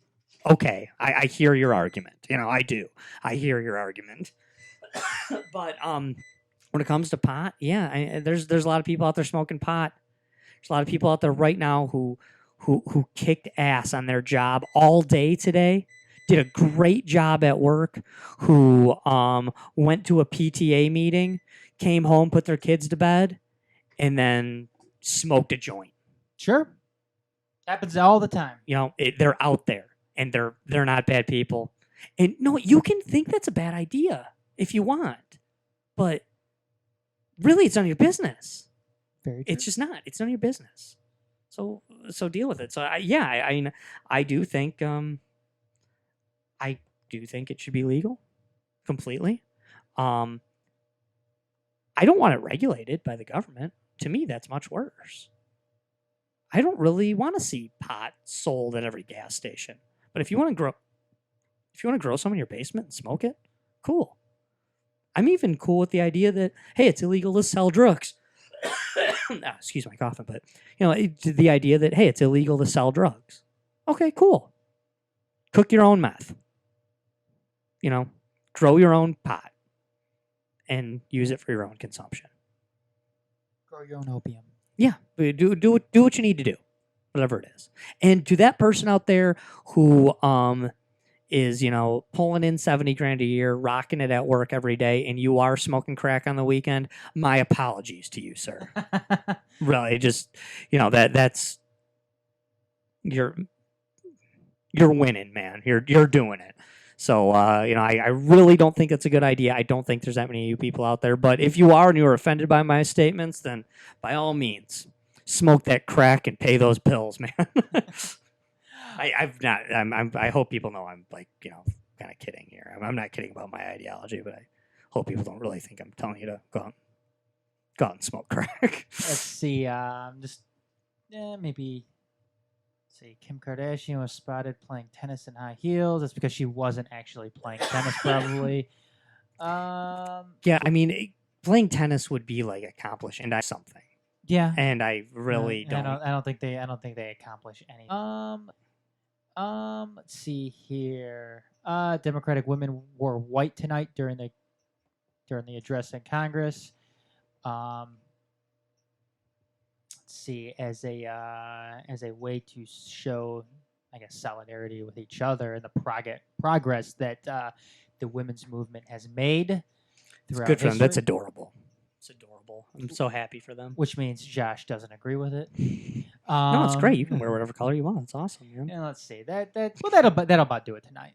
I hear your argument. I do. I hear your argument. But when it comes to pot, yeah, there's a lot of people out there smoking pot. There's a lot of people out there right now who kicked ass on their job all day today, did a great job at work, who went to a PTA meeting, came home, put their kids to bed, and then smoked a joint. Sure. Happens all the time. They're out there, and they're not bad people. And no, you can think that's a bad idea if you want, but really, it's none of your business. Very true. It's just not. It's none of your business. So deal with it. So I do think it should be legal, completely. I don't want it regulated by the government. To me, that's much worse. I don't really want to see pot sold at every gas station. But if you want to grow some in your basement and smoke it, cool. I'm even cool with the idea that, hey, it's illegal to sell drugs. Excuse my coughing, but the idea that, hey, it's illegal to sell drugs. Okay, cool. Cook your own meth. Grow your own pot and use it for your own consumption. Grow your own opium. Yeah, do what you need to do, whatever it is. And to that person out there who is pulling in $70,000 a year, rocking it at work every day, and you are smoking crack on the weekend, my apologies to you, sir. Really, just that's you're winning, man. You're doing it. So I really don't think it's a good idea. I don't think there's that many of you people out there. But if you are and you're offended by my statements, then by all means, smoke that crack and pay those pills, man. I hope people know I'm kind of kidding here. I'm not kidding about my ideology, but I hope people don't really think I'm telling you to go out and smoke crack. Let's see. Maybe. See, Kim Kardashian was spotted playing tennis in high heels. That's because she wasn't actually playing tennis, probably. Yeah, I mean, playing tennis would be like accomplishing something. Yeah, and I really don't. I don't think they accomplish anything. Let's see here. Democratic women wore white tonight during the address in Congress. See, as a way to show, I guess, solidarity with each other and the progress that the women's movement has made throughout good for them. history. That's adorable. It's adorable. I'm so happy for them. Which means Josh doesn't agree with it. No, it's great. You can wear whatever color you want. It's awesome. Yeah, let's see. That'll about do it tonight.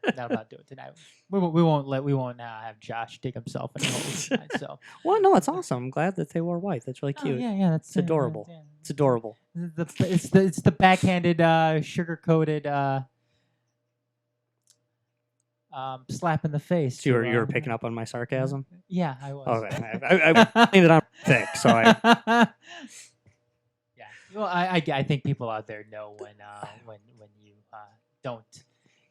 That'll about do it tonight. We won't have Josh dig himself in the hole tonight. So. Well, no, it's awesome. I'm glad that they wore white. That's really cute. Yeah, it's adorable. Yeah. It's adorable. It's the backhanded, sugar-coated slap in the face. So you were picking up on my sarcasm? Yeah, I was. Okay. I cleaned it on thick, so I. Yeah. Well, I think people out there know when you don't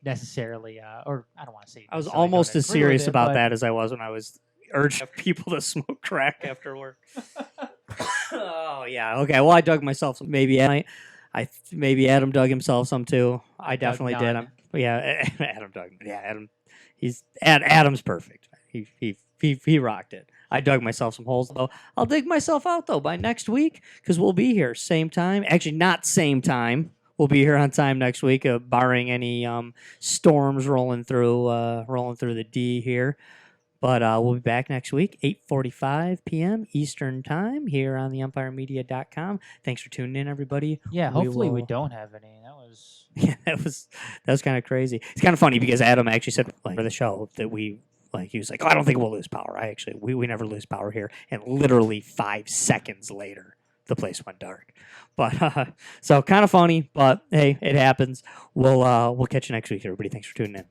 necessarily, or I don't want to say. I was almost as serious about that as I was when I was urging people to smoke crack after work. Oh yeah. Okay. Well, I dug myself some. Maybe Adam dug himself some too. I definitely did. Adam dug. Yeah, Adam's perfect. He rocked it. I dug myself some holes though. I'll dig myself out though by next week because we'll be here same time. Actually, not same time. we'll be here on time next week, barring any storms rolling through the D here. But we'll be back next week, 8:45 p.m. Eastern Time here on the EmpireMedia.com. Thanks for tuning in, everybody. Yeah, hopefully we will- don't have any. That was Yeah, that was kind of crazy. It's kind of funny because Adam actually said for the show that he was like, "Oh, I don't think we'll lose power." We never lose power here, and literally 5 seconds later, the place went dark. But so kind of funny, but hey, it happens. We'll catch you next week, everybody. Thanks for tuning in.